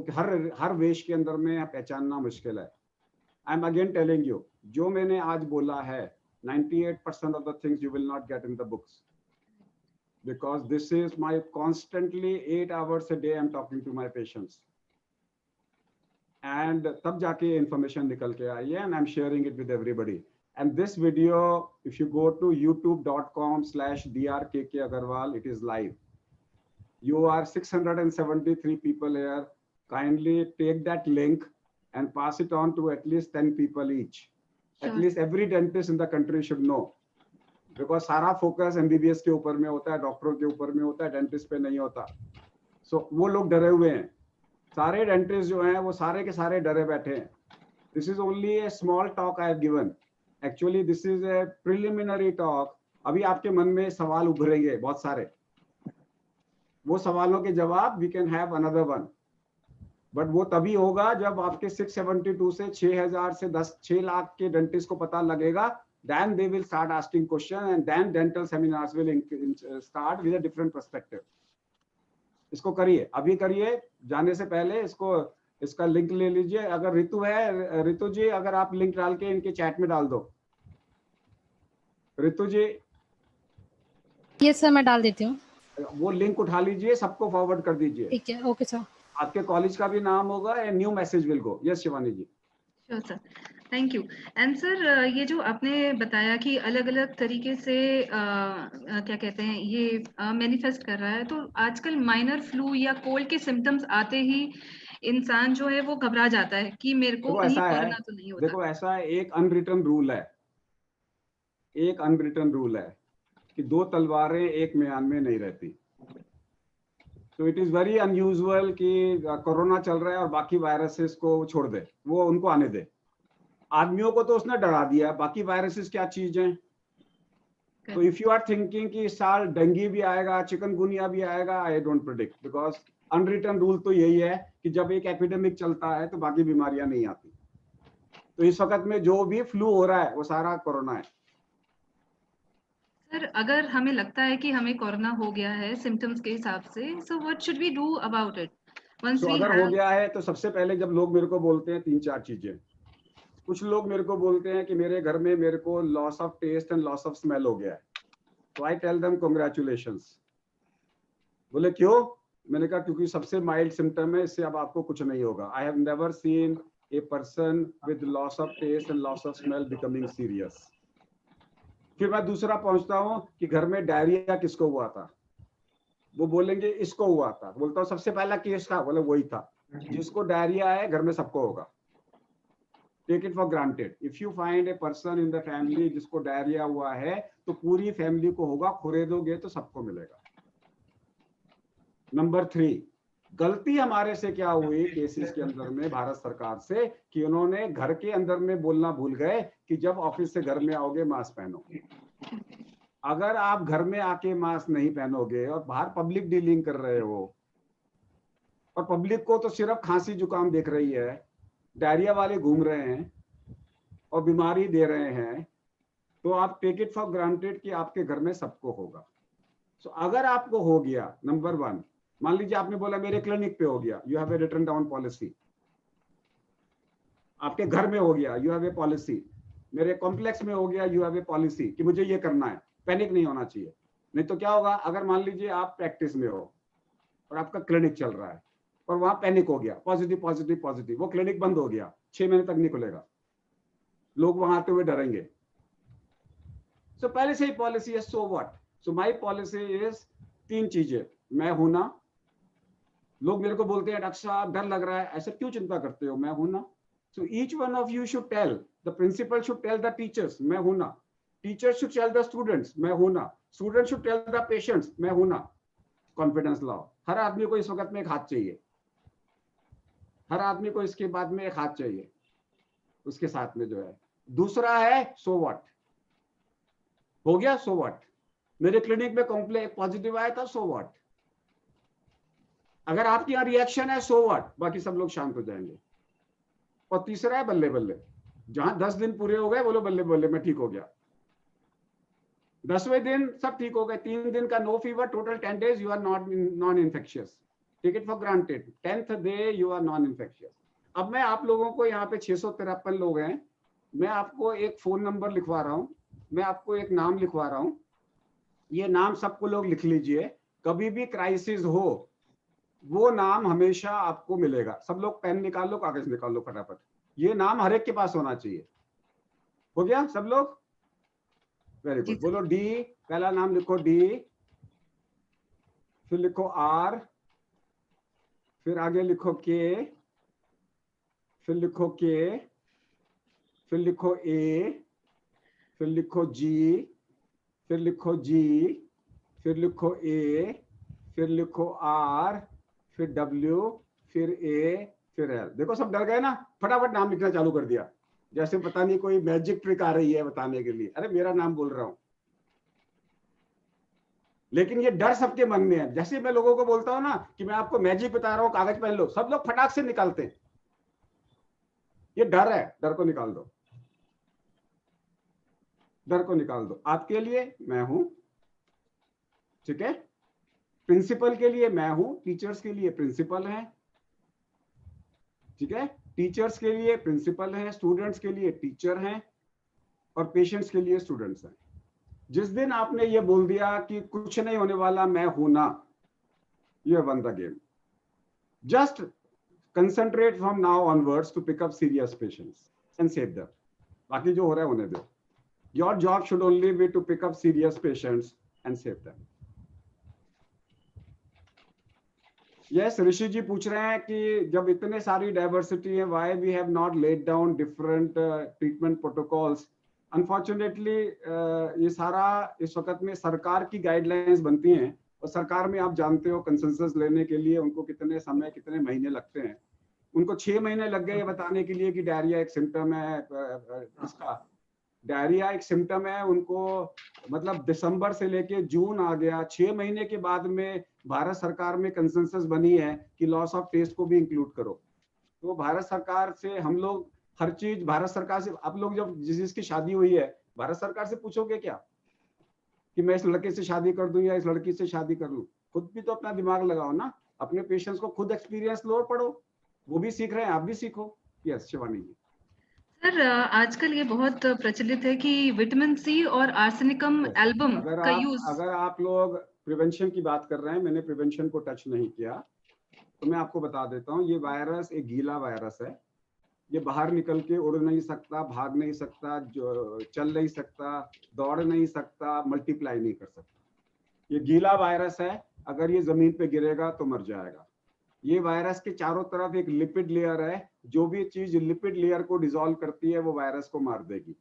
हर वेश के अंदर में पहचानना मुश्किल है. I'm again telling you, जो मैंने आज बोला है, 98% of the things you will not get in the books. Because this is my constantly 8 hours a day I'm talking to my patients. And तब जाके information निकल के आई है, and I'm sharing it with everybody. And this video, if you go to youtube.com/drkkagarwal, it is live. You are 673 people here. Kindly take that link and pass it on to at least 10 people each. Sure. At least every dentist in the country should know. Because सारा focus MBBS के ऊपर में होता है, डॉक्टरों के ऊपर में होता है, डेंटिस्ट पे नहीं होता. So वो लोग डरे हुए हैं. सारे डेंटिस्ट जो हैं वो सारे के सारे डरे बैठे हैं. This is only a small talk I have given. Actually this is a preliminary talk. अभी आपके मन में सवाल उभरेंगे बहुत सारे. वो सवालों के जवाब we can have another one. But वो तभी होगा जब आपके 672 से 6,000 से 6 लाख के डेंटिस्ट को पता लगेगा. Then they will start asking questions and then dental seminars will start with a different perspective. इसको करिए, अभी करिए, जाने से पहले इसका लिंक ले लीजिए. अगर रितु है, रितु जी अगर आप लिंक डाल के इनके चैट में डाल दो. रितु जी. यस सर, मैं डाल देती हूँ. वो लिंक उठा लीजिए, सबको फॉरवर्ड कर दीजिए. ठीक है, ओके सर. आपके कॉलेज का भी नाम होगा, a new message will go. Yes Shivani ji. Sure sir, thank you. And sir, ये जो आपने बताया कि अलग अलग तरीके से क्या कहते हैं ये मैनिफेस्ट कर रहा है, तो आजकल माइनर फ्लू या कोल्ड के सिम्टम्स आते ही इंसान जो है वो घबरा जाता है कि मेरे को कहीं कोरोना तो नहीं होता. देखो ऐसा है, एक अनरिटन रूल है कि 2 तलवारें एक म्यान में नहीं रहती. तो इट इज वेरी अनयूजुअल कि कोरोना चल रहा है और बाकी वायरसेस को छोड़ दे, वो उनको आने दे. आदमियों को तो उसने डरा दिया, बाकी वायरसेस क्या चीज हैं. तो इफ यू आर थिंकिंग कि इस साल डेंगू भी आएगा, चिकनगुनिया भी आएगा, I don't predict. Because unwritten rule तो यही है कि जब एक एपिडेमिक चलता है तो बाकी बीमारियां नहीं आती. तो इस वक्त में जो भी फ्लू हो रहा है वो सारा कोरोना है. सर, अगर हमें लगता है कि हमें कोरोना हो गया है सिम्टम्स के हिसाब से, so what should we do about it? अगर हो गया है तो सबसे पहले जब लोग मेरे को बोलते हैं 3-4 चीजें. कुछ लोग मेरे को बोलते हैं कि मेरे घर में मेरे को loss of taste and loss of smell हो गया है, तो आई टेल देम कांग्रेचुलेशंस। बोले क्यों? मैंने कहा क्योंकि सबसे माइल्ड सिम्टम है, इससे अब आपको कुछ नहीं होगा। I have never seen a person with loss of taste and loss of smell becoming serious. फिर मैं दूसरा पहुंचता हूं कि घर में डायरिया किसको हुआ था, वो बोलेंगे इसको हुआ था। बोलता हूँ सबसे पहला केस था, बोले वही था। जिसको डायरिया है घर में सबको होगा। Take it for granted, if you find a person in the family जिसको डायरिया हुआ है तो पूरी फैमिली को होगा, खुरेदोगे तो सबको मिलेगा। नंबर 3, गलती हमारे से क्या हुई केसेस के अंदर में भारत सरकार से, कि उन्होंने घर के अंदर में बोलना भूल गए कि जब ऑफिस से घर में आओगे मास्क पहनो। अगर आप घर में आके मास्क नहीं पहनोगे और बाहर पब्लिक डीलिंग कर रहे हो, और पब्लिक को तो सिर्फ खांसी जुकाम देख रही है, डायरिया वाले घूम रहे हैं और बीमारी दे रहे हैं, तो आप टेक इट फॉर ग्रांटेड कि आपके घर में सबको होगा। सो अगर आपको हो गया, नंबर 1, मान लीजिए आपने बोला मेरे क्लिनिक पे हो गया, you have a written down policy. आपके घर में हो गया, यू हैव ए पॉलिसी। मेरे कॉम्प्लेक्स में हो गया, यू हैव ए पॉलिसी कि मुझे ये करना है। पैनिक नहीं होना चाहिए। नहीं तो क्या होगा, अगर मान लीजिए आप प्रैक्टिस में हो और आपका क्लिनिक चल रहा है और वहां पैनिक हो गया, पॉजिटिव पॉजिटिव पॉजिटिव, वो क्लिनिक बंद हो गया, 6 महीने तक नहीं खुलेगा, लोग वहां आते हुए डरेंगे। सो पहले से ही पॉलिसी है, so what. So my policy is 3 चीजें, मैं हूं ना। लोग मेरे को बोलते हैं डॉक्टर साहब डर लग रहा है, ऐसे क्यों चिंता करते हो, मैं हूं ना। So each one of you should tell, the principal should tell the teachers, मैं हूं ना। Teachers should tell the students, मैं हूं ना। Students should tell the patients, मैं हूं ना। कॉन्फिडेंस लाओ। हर आदमी को इस वक्त में एक हाथ चाहिए, हर आदमी को इसके बाद में एक हाथ चाहिए उसके साथ में जो है। दूसरा है सो व्हाट, हो गया सो व्हाट। मेरे क्लिनिक में कंप्लेंट पॉजिटिव आया था, सो व्हाट। अगर आपके यहाँ रिएक्शन है, सो व्हाट, बाकी सब लोग शांत हो जाएंगे। और तीसरा है बल्ले बल्ले, जहां 10 दिन पूरे हो गए बोलो बल्ले बल्ले मैं ठीक हो गया। 10वें दिन सब ठीक हो गए, 3 दिन का no fever, total 10 days you are non infectious. Take it for granted, 10th day you are non infectious. अब मैं आप लोगों को यहाँ पे 653 लोग हैं, मैं आपको एक फोन नंबर लिखवा रहा हूँ, मैं आपको एक नाम लिखवा रहा हूँ, ये नाम सबको लोग लिख लीजिए। कभी भी क्राइसिस हो वो नाम हमेशा आपको मिलेगा। सब लोग पेन निकाल लो, कागज निकाल लो फटाफट, ये नाम हर एक के पास होना चाहिए। हो गया सब लोग? Very good. बोलो डी, पहला नाम लिखो डी, फिर लिखो आर, फिर आगे लिखो के, फिर लिखो के, फिर लिखो ए, फिर लिखो जी, फिर लिखो जी, फिर लिखो ए, फिर लिखो आर, फिर डब्ल्यू, फिर ए, फिर एल। देखो सब डर गए ना, फटाफट नाम लिखना चालू कर दिया, जैसे पता नहीं कोई मैजिक ट्रिक आ रही है बताने के लिए। अरे मेरा नाम बोल रहा हूं, लेकिन ये डर सबके मन में है। जैसे मैं लोगों को बोलता हूं ना कि मैं आपको मैजिक बता रहा हूं, कागज पहन लो, सब लोग फटाक से निकालते हैं। ये डर है, डर को निकाल दो, डर को निकाल दो। आपके लिए मैं हूं, ठीक है। प्रिंसिपल के लिए मैं हूं, टीचर्स के लिए प्रिंसिपल है, ठीक है। टीचर्स के लिए प्रिंसिपल है, स्टूडेंट्स के लिए टीचर हैं, और पेशेंट्स के लिए स्टूडेंट्स हैं। जिस दिन आपने ये बोल दिया कि कुछ नहीं होने वाला, मैं हूं ना, you have won the game. Just concentrate from now onwards to pick up serious patients and save them. बाकी जो हो रहा है होने दो। Your job should only be to pick up serious patients and save them. Yes, ऋषि जी पूछ रहे हैं कि जब इतने सारी डाइवर्सिटी है, why we have not laid down different treatment protocols. Unfortunately, ये सारा इस वक्त में सरकार की गाइडलाइंस बनती हैं, और सरकार में आप जानते हो कंसेंसस लेने के लिए उनको कितने समय, कितने महीने लगते हैं। उनको 6 महीने लग गए बताने के लिए कि डायरिया एक सिम्टम है। इसका डायरिया एक सिम्टम है, उनको मतलब दिसंबर से लेके जून आ गया, 6 महीने के बाद में भारत सरकार में कंसेंसस बनी है कि लॉस ऑफ टेस्ट को भी इंक्लूड करो। तो भारत सरकार से हम लोग हर चीज, भारत सरकार से आप लोग जब जिसकी शादी हुई है, भारत सरकार से पूछोगे क्या कि मैं इस लड़के से शादी कर दूं या इस लड़की से शादी कर लूं? खुद भी तो अपना दिमाग लगाओ ना, अपने पेशेंट्स को खुद एक्सपीरियंस लो और पढ़ो, वो भी सीख रहे हैं, आप भी सीखो। यस शिवानी जी। सर आजकल ये बहुत प्रचलित है कि विटामिन सी और आर्सेनिकम एल्बम का यूज। अगर आप लोग प्रिवेंशन की बात कर रहे हैं, मैंने प्रिवेंशन को टच नहीं किया, तो मैं आपको बता देता हूँ। ये वायरस एक गीला वायरस है। ये बाहर निकल के उड़ नहीं सकता, भाग नहीं सकता, जो चल नहीं सकता, दौड़ नहीं सकता, मल्टीप्लाई नहीं कर सकता। ये गीला वायरस है। अगर ये जमीन पे गिरेगा तो मर जाएगा। ये वायरस के चारों तरफ एक लिपिड लेयर है। जो भी चीज लिपिड लेयर को डिसॉल्व करती है वो वायरस को मार देगी।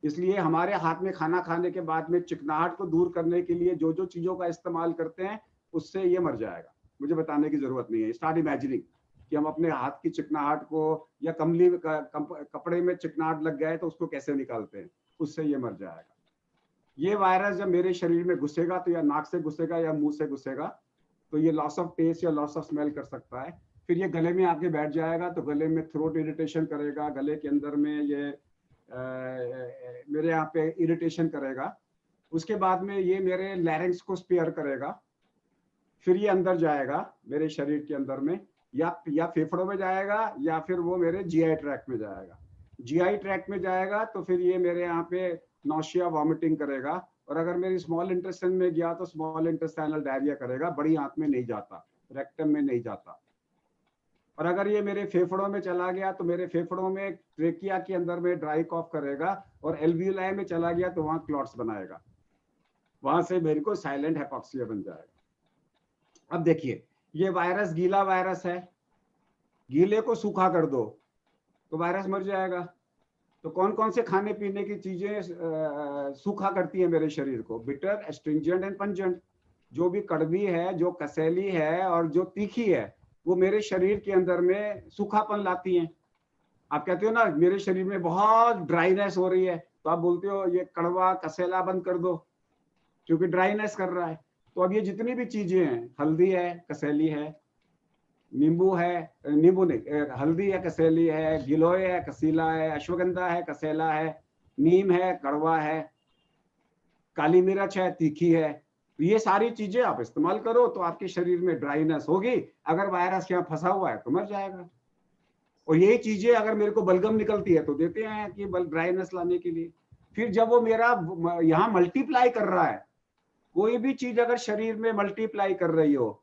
इसलिए हमारे हाथ में खाना खाने के बाद में चिकनाहट को दूर करने के लिए जो जो चीजों का इस्तेमाल करते हैं, उससे ये मर जाएगा। मुझे बताने की जरूरत नहीं है। स्टार्ट इमेजिनिंग कि हम अपने हाथ की चिकनाहट को, या कपड़े में चिकनाहट लग गया है तो उसको कैसे निकालते हैं, उससे ये मर जाएगा। ये वायरस जब मेरे शरीर में घुसेगा तो या नाक से घुसेगा या मुंह से घुसेगा, तो ये लॉस ऑफ टेस्ट या लॉस ऑफ स्मेल कर सकता है। फिर ये गले में आके बैठ जाएगा तो गले में थ्रोट इरिटेशन करेगा, गले के अंदर में ये मेरे यहाँ पे इरिटेशन करेगा। उसके बाद में ये मेरे लैरिंक्स को स्पेयर करेगा। फिर ये अंदर जाएगा मेरे शरीर के अंदर में, या फेफड़ों में जाएगा, या फिर वो मेरे जीआई ट्रैक्ट में जाएगा। जीआई ट्रैक्ट में जाएगा तो फिर ये मेरे यहाँ पे नौशिया वॉमिटिंग करेगा। और अगर मेरी स्मॉल इंटेस्टाइन में गया तो स्मॉल इंटेस्टाइनल डायरिया करेगा। बड़ी आंत में नहीं जाता, रेक्टम में नहीं जाता। और अगर ये मेरे फेफड़ों में चला गया तो मेरे फेफड़ों में ट्रेकिया के अंदर में ड्राई कॉफ करेगा, और एल्वियोलाई में चला गया तो वहां क्लॉट्स बनाएगा। वहां से मेरे को साइलेंट हाइपोक्सिया बन जाएगा। अब देखिए, ये वायरस गीला वायरस है। गीले को सूखा कर दो तो वायरस मर जाएगा। तो कौन कौन से खाने पीने की चीजें सूखा करती है मेरे शरीर को? Bitter, astringent and pungent. जो भी कड़वी है, जो कसैली है और जो तीखी है, वो मेरे शरीर के अंदर में सूखापन लाती हैं। आप कहते हो ना मेरे शरीर में बहुत ड्राइनेस हो रही है, तो आप बोलते हो ये कड़वा कसेला बंद कर दो, क्योंकि ड्राइनेस कर रहा है। तो अब ये जितनी भी चीजें हैं, हल्दी है, कसैली है, नींबू है, नींबू नहीं, हल्दी है, कसेली है, गिलोय है, कसीला है, अश्वगंधा है, कसेला है, नीम है, कड़वा है, काली मिर्च है, तीखी है। तो ये सारी चीजें आप इस्तेमाल करो तो आपके शरीर में ड्राइनेस होगी। अगर वायरस यहाँ फंसा हुआ है तो मर जाएगा। और यही चीजें अगर मेरे को बलगम निकलती है तो देते हैं कि ड्राइनेस लाने के लिए। फिर जब वो मेरा यहाँ मल्टीप्लाई कर रहा है, कोई भी चीज अगर शरीर में मल्टीप्लाई कर रही हो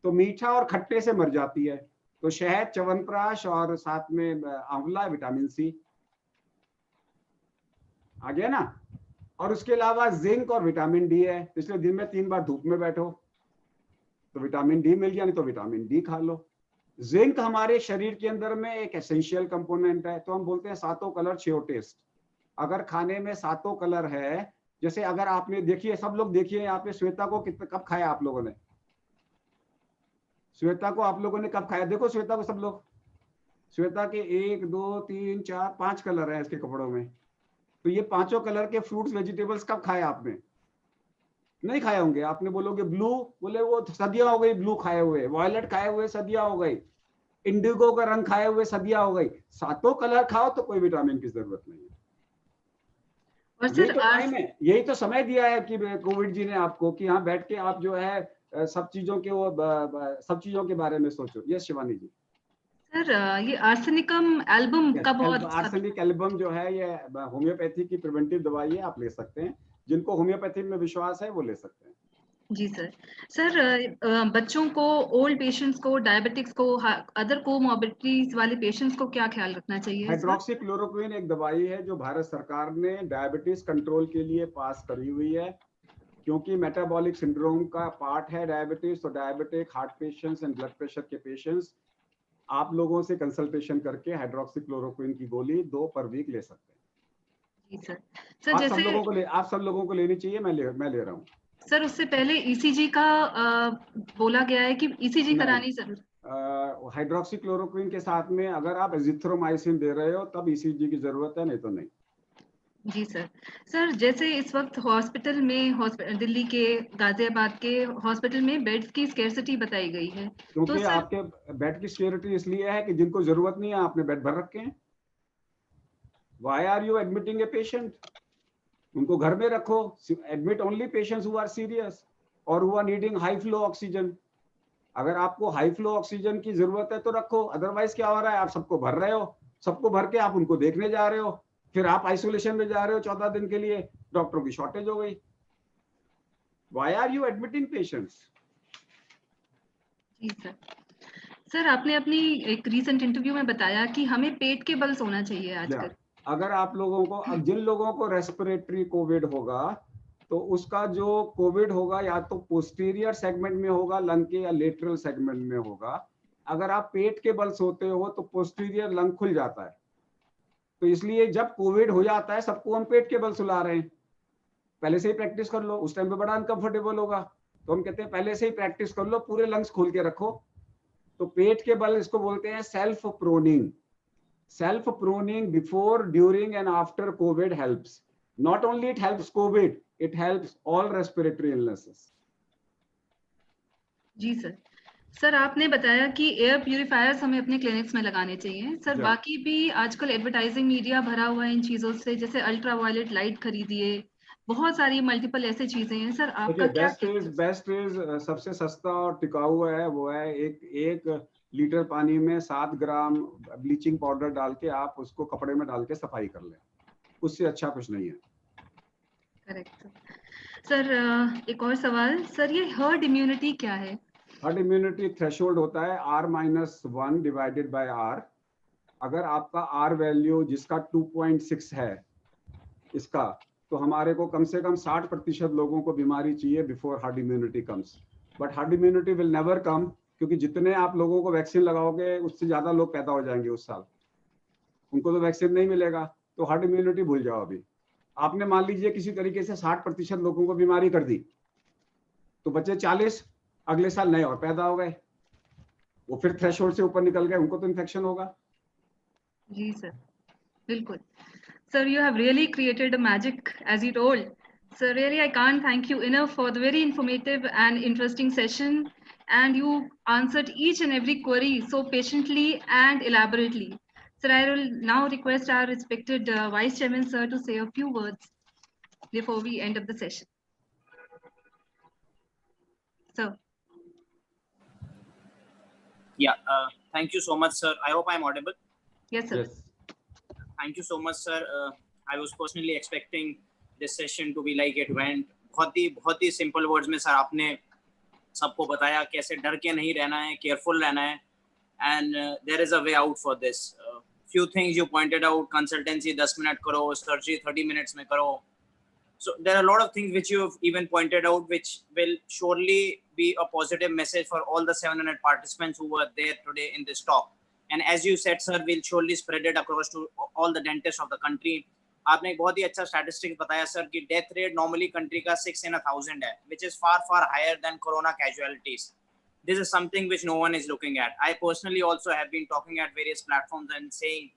तो मीठा और खट्टे से मर जाती है। तो शहद, च्यवनप्राश और साथ में आंवला, विटामिन सी आ गया ना। और उसके अलावा जिंक और विटामिन डी है, इसलिए दिन में 3 बार धूप में बैठो तो विटामिन डी मिल गया, नहीं तो विटामिन डी खा लो। जिंक हमारे शरीर के अंदर में एक एसेंशियल कंपोनेंट है। तो हम बोलते हैं 7 कलर 6 टेस्ट। अगर खाने में 7 कलर है, जैसे अगर आपने देखिए, सब लोग देखिए यहाँ पे, श्वेता को कब खाया आप लोगों ने? श्वेता को आप लोगों ने कब खाया? देखो श्वेता को सब लोग। श्वेता के 1 2 3 4 5 कलर हैं इसके कपड़ों में। तो ये 5 कलर के फ्रूट्स वेजिटेबल्स कब खाया आपने? नहीं खाए होंगे। आपने बोलोगे ब्लू, बोले वो सदियां हो गई ब्लू खाए हुए, वायलेट खाए हुए सदियां हो गई, इंडिगो का रंग खाए हुए सदियां हो गई। 7 कलर खाओ तो कोई विटामिन की जरूरत नहीं है। और यही सर तो टाइम है, यही तो समय दिया है कि कोविड जी ने आपको, कि यहाँ बैठ के आप जो है सब चीजों के बारे में सोचो। यस शिवानी जी। सर ये आर्सेनिकम एल्बम का बहुत आर्सेनिक एल्बम जो है ये होम्योपैथी की प्रिवेंटिव दवाई है, आप ले सकते हैं। जिनको होम्योपैथी में विश्वास है वो ले सकते हैं। जी सर। सर बच्चों को, ओल्ड पेशेंट्स को, डायबिटिक्स को, अदर कोमॉर्बिडिटीज वाले पेशेंट्स को क्या ख्याल रखना चाहिए? हाइड्रोक्सीक्लोरोक्विन एक दवाई है जो भारत सरकार ने डायबिटीज कंट्रोल के लिए पास करी हुई है, क्योंकि मेटाबॉलिक सिंड्रोम का पार्ट है डायबिटीज। तो diabetic, heart patients and blood pressure के पेशेंट्स आप लोगों से कंसल्टेशन करके हाइड्रोक्सीक्लोरोक्विन की गोली 2 पर वीक ले सकते हैं। जी सर। सर जैसे आप सब लोगों को लेनी चाहिए। मैं ले रहा हूँ। सर उससे पहले ईसीजी का बोला गया है कि ईसीजी करानी जरूर। हाइड्रोक्सीक्लोरोक्विन के साथ में अगर आप एजिथ्रोमाइसिन दे रहे हो तब ईसीजी की जरूरत है, नहीं तो नहीं। जी सर। सर जैसे इस वक्त हॉस्पिटल में, दिल्ली के, गाजियाबाद के हॉस्पिटल में बेड्स की स्केर्सिटी बताई गई है। क्योंकि तो सर आपके बेड की स्केर्सिटी इसलिए है कि जिनको जरूरत नहीं है आपने बेड भर रखे हैं। Why are you admitting a patient? उनको घर में रखो। Admit only patients who are serious और who are needing high flow oxygen. अगर आपको हाई फ्लो ऑक्सीजन की जरूरत है तो रखो, अदरवाइज क्या हो रहा है, आप सबको भर रहे हो, सबको भर के आप उनको देखने जा रहे हो, फिर आप आइसोलेशन में जा रहे हो 14 दिन के लिए, डॉक्टरों की शॉर्टेज हो गई। Why are you admitting patients? जी सर। सर आपने अपनी एक रीसेंट इंटरव्यू में बताया कि हमें पेट के बल सोना चाहिए आजकल। अगर आप लोगों को, अब जिन लोगों को रेस्पिरेटरी कोविड होगा तो उसका जो कोविड होगा या तो पोस्टीरियर सेगमेंट में होगा लंग के, या लेटरल सेगमेंट में होगा। अगर आप पेट के बल सोते हो तो पोस्टीरियर लंग खुल जाता है, तो इसलिए जब कोविड हो जाता है सबको हम पेट के बल सुला रहे हैं। पहले से ही प्रैक्टिस कर लो, उस टाइम पे बड़ा अनकंफर्टेबल होगा, तो हम कहते हैं पहले से ही प्रैक्टिस कर लो, पूरे लंग्स खोल के रखो। तो पेट के बल इसको बोलते हैं self proning. Self pruning before, during and after COVID helps. Not only it helps COVID, it helps all respiratory illnesses. Ji sir. Sir आपने बताया कि एयर प्यूरिफायर्स हमें अपने क्लिनिक्स में लगाने चाहिए। सर बाकी भी आजकल एडवर्टाइजिंग मीडिया भरा हुआ है इन चीजों से, जैसे अल्ट्रा वायलेट लाइट खरीदिए, बहुत सारी मल्टीपल ऐसे चीजें हैं। सर आपका क्या बेस्ट इज सबसे सस्ता और टिकाऊ है वो है एक लीटर पानी में 7 ग्राम ब्लीचिंग पाउडर डाल के आप उसको कपड़े में डाल के सफाई कर लें, उससे अच्छा कुछ नहीं है। Correct sir. एक और सवाल सर, ये हर्ड इम्यूनिटी क्या है? हर्ड इम्यूनिटी थ्रेशोल्ड होता है R-1 डिवाइडेड बाय R। अगर आपका R वैल्यू जिसका 2.6 है इसका, तो हमारे को कम से कम 60% लोगों को बीमारी चाहिए before herd immunity comes. But herd immunity will never come, क्योंकि जितने आप लोगों को वैक्सीन लगाओगे उससे ज्यादा लोग पैदा हो जाएंगे उस साल, उनको तो वैक्सीन नहीं मिलेगा। तो हर्ड इम्यूनिटी भूल जाओ। अभी आपने मान लीजिए किसी तरीके से 60% लोगों को बीमारी कर दी, तो बचे 40, अगले साल नए और पैदा हो गए, वो फिर थ्रेशोल्ड से ऊपर निकल गए, उनको तो इन्फेक्शन होगा। जी सर, बिल्कुल। Sir, you have really created a magic, as you told. Sir, really, I can't thank you enough for the very informative and interesting session. And you answered each and every query so patiently and elaborately. Sir, I will now request our respected Vice Chairman, sir, to say a few words before we end up the session. Sir. Yeah, thank you so much, sir. I hope I'm audible. Yes, sir. Yes. Thank you so much, sir. I was personally expecting this session to be like it went. बहुत ही simple words में sir आपने सबको बताया कैसे डर के नहीं रहना है, careful रहना है, and there is a way out for this. Few things you pointed out, consultancy 10 minute करो, surgery 30 minutes में करो. So there are a lot of things which you've even pointed out, which will surely be a positive message for all the 700 participants who were there today in this talk. And as you said, sir, we'll surely spread it across to all the dentists of the country. आपने एक बहुत ही अच्छा statistics बताया sir कि death rate normally country का 6 in 1,000 है, which is far higher than corona casualties. This is something which no one is looking at. I personally also have been talking at various platforms and saying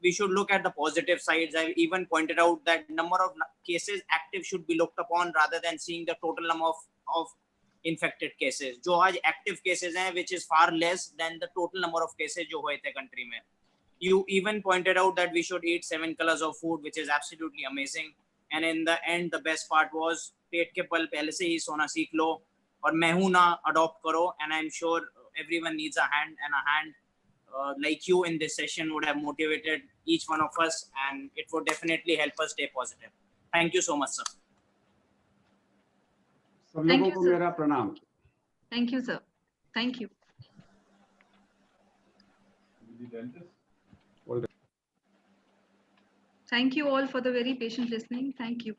we should look at the positive sides. I've even pointed out that number of cases active should be looked upon rather than seeing the total number of infected cases. जो आज active cases हैं, which is far less than the total number of cases जो हुए थे country में. You even pointed out that we should eat 7 colors of food, which is absolutely amazing. And in the end, the best part was पेट के पल पहले से ही सोना सीख लो और मैं हूं ना adopt करो. And I'm sure everyone needs a hand, and a hand like you in this session would have motivated each one of us, and it would definitely help us stay positive. Thank you so much, sir. सब लोगों को मेरा प्रणाम. Thank you, sir. Thank you. Thank you all for the very patient listening. Thank you.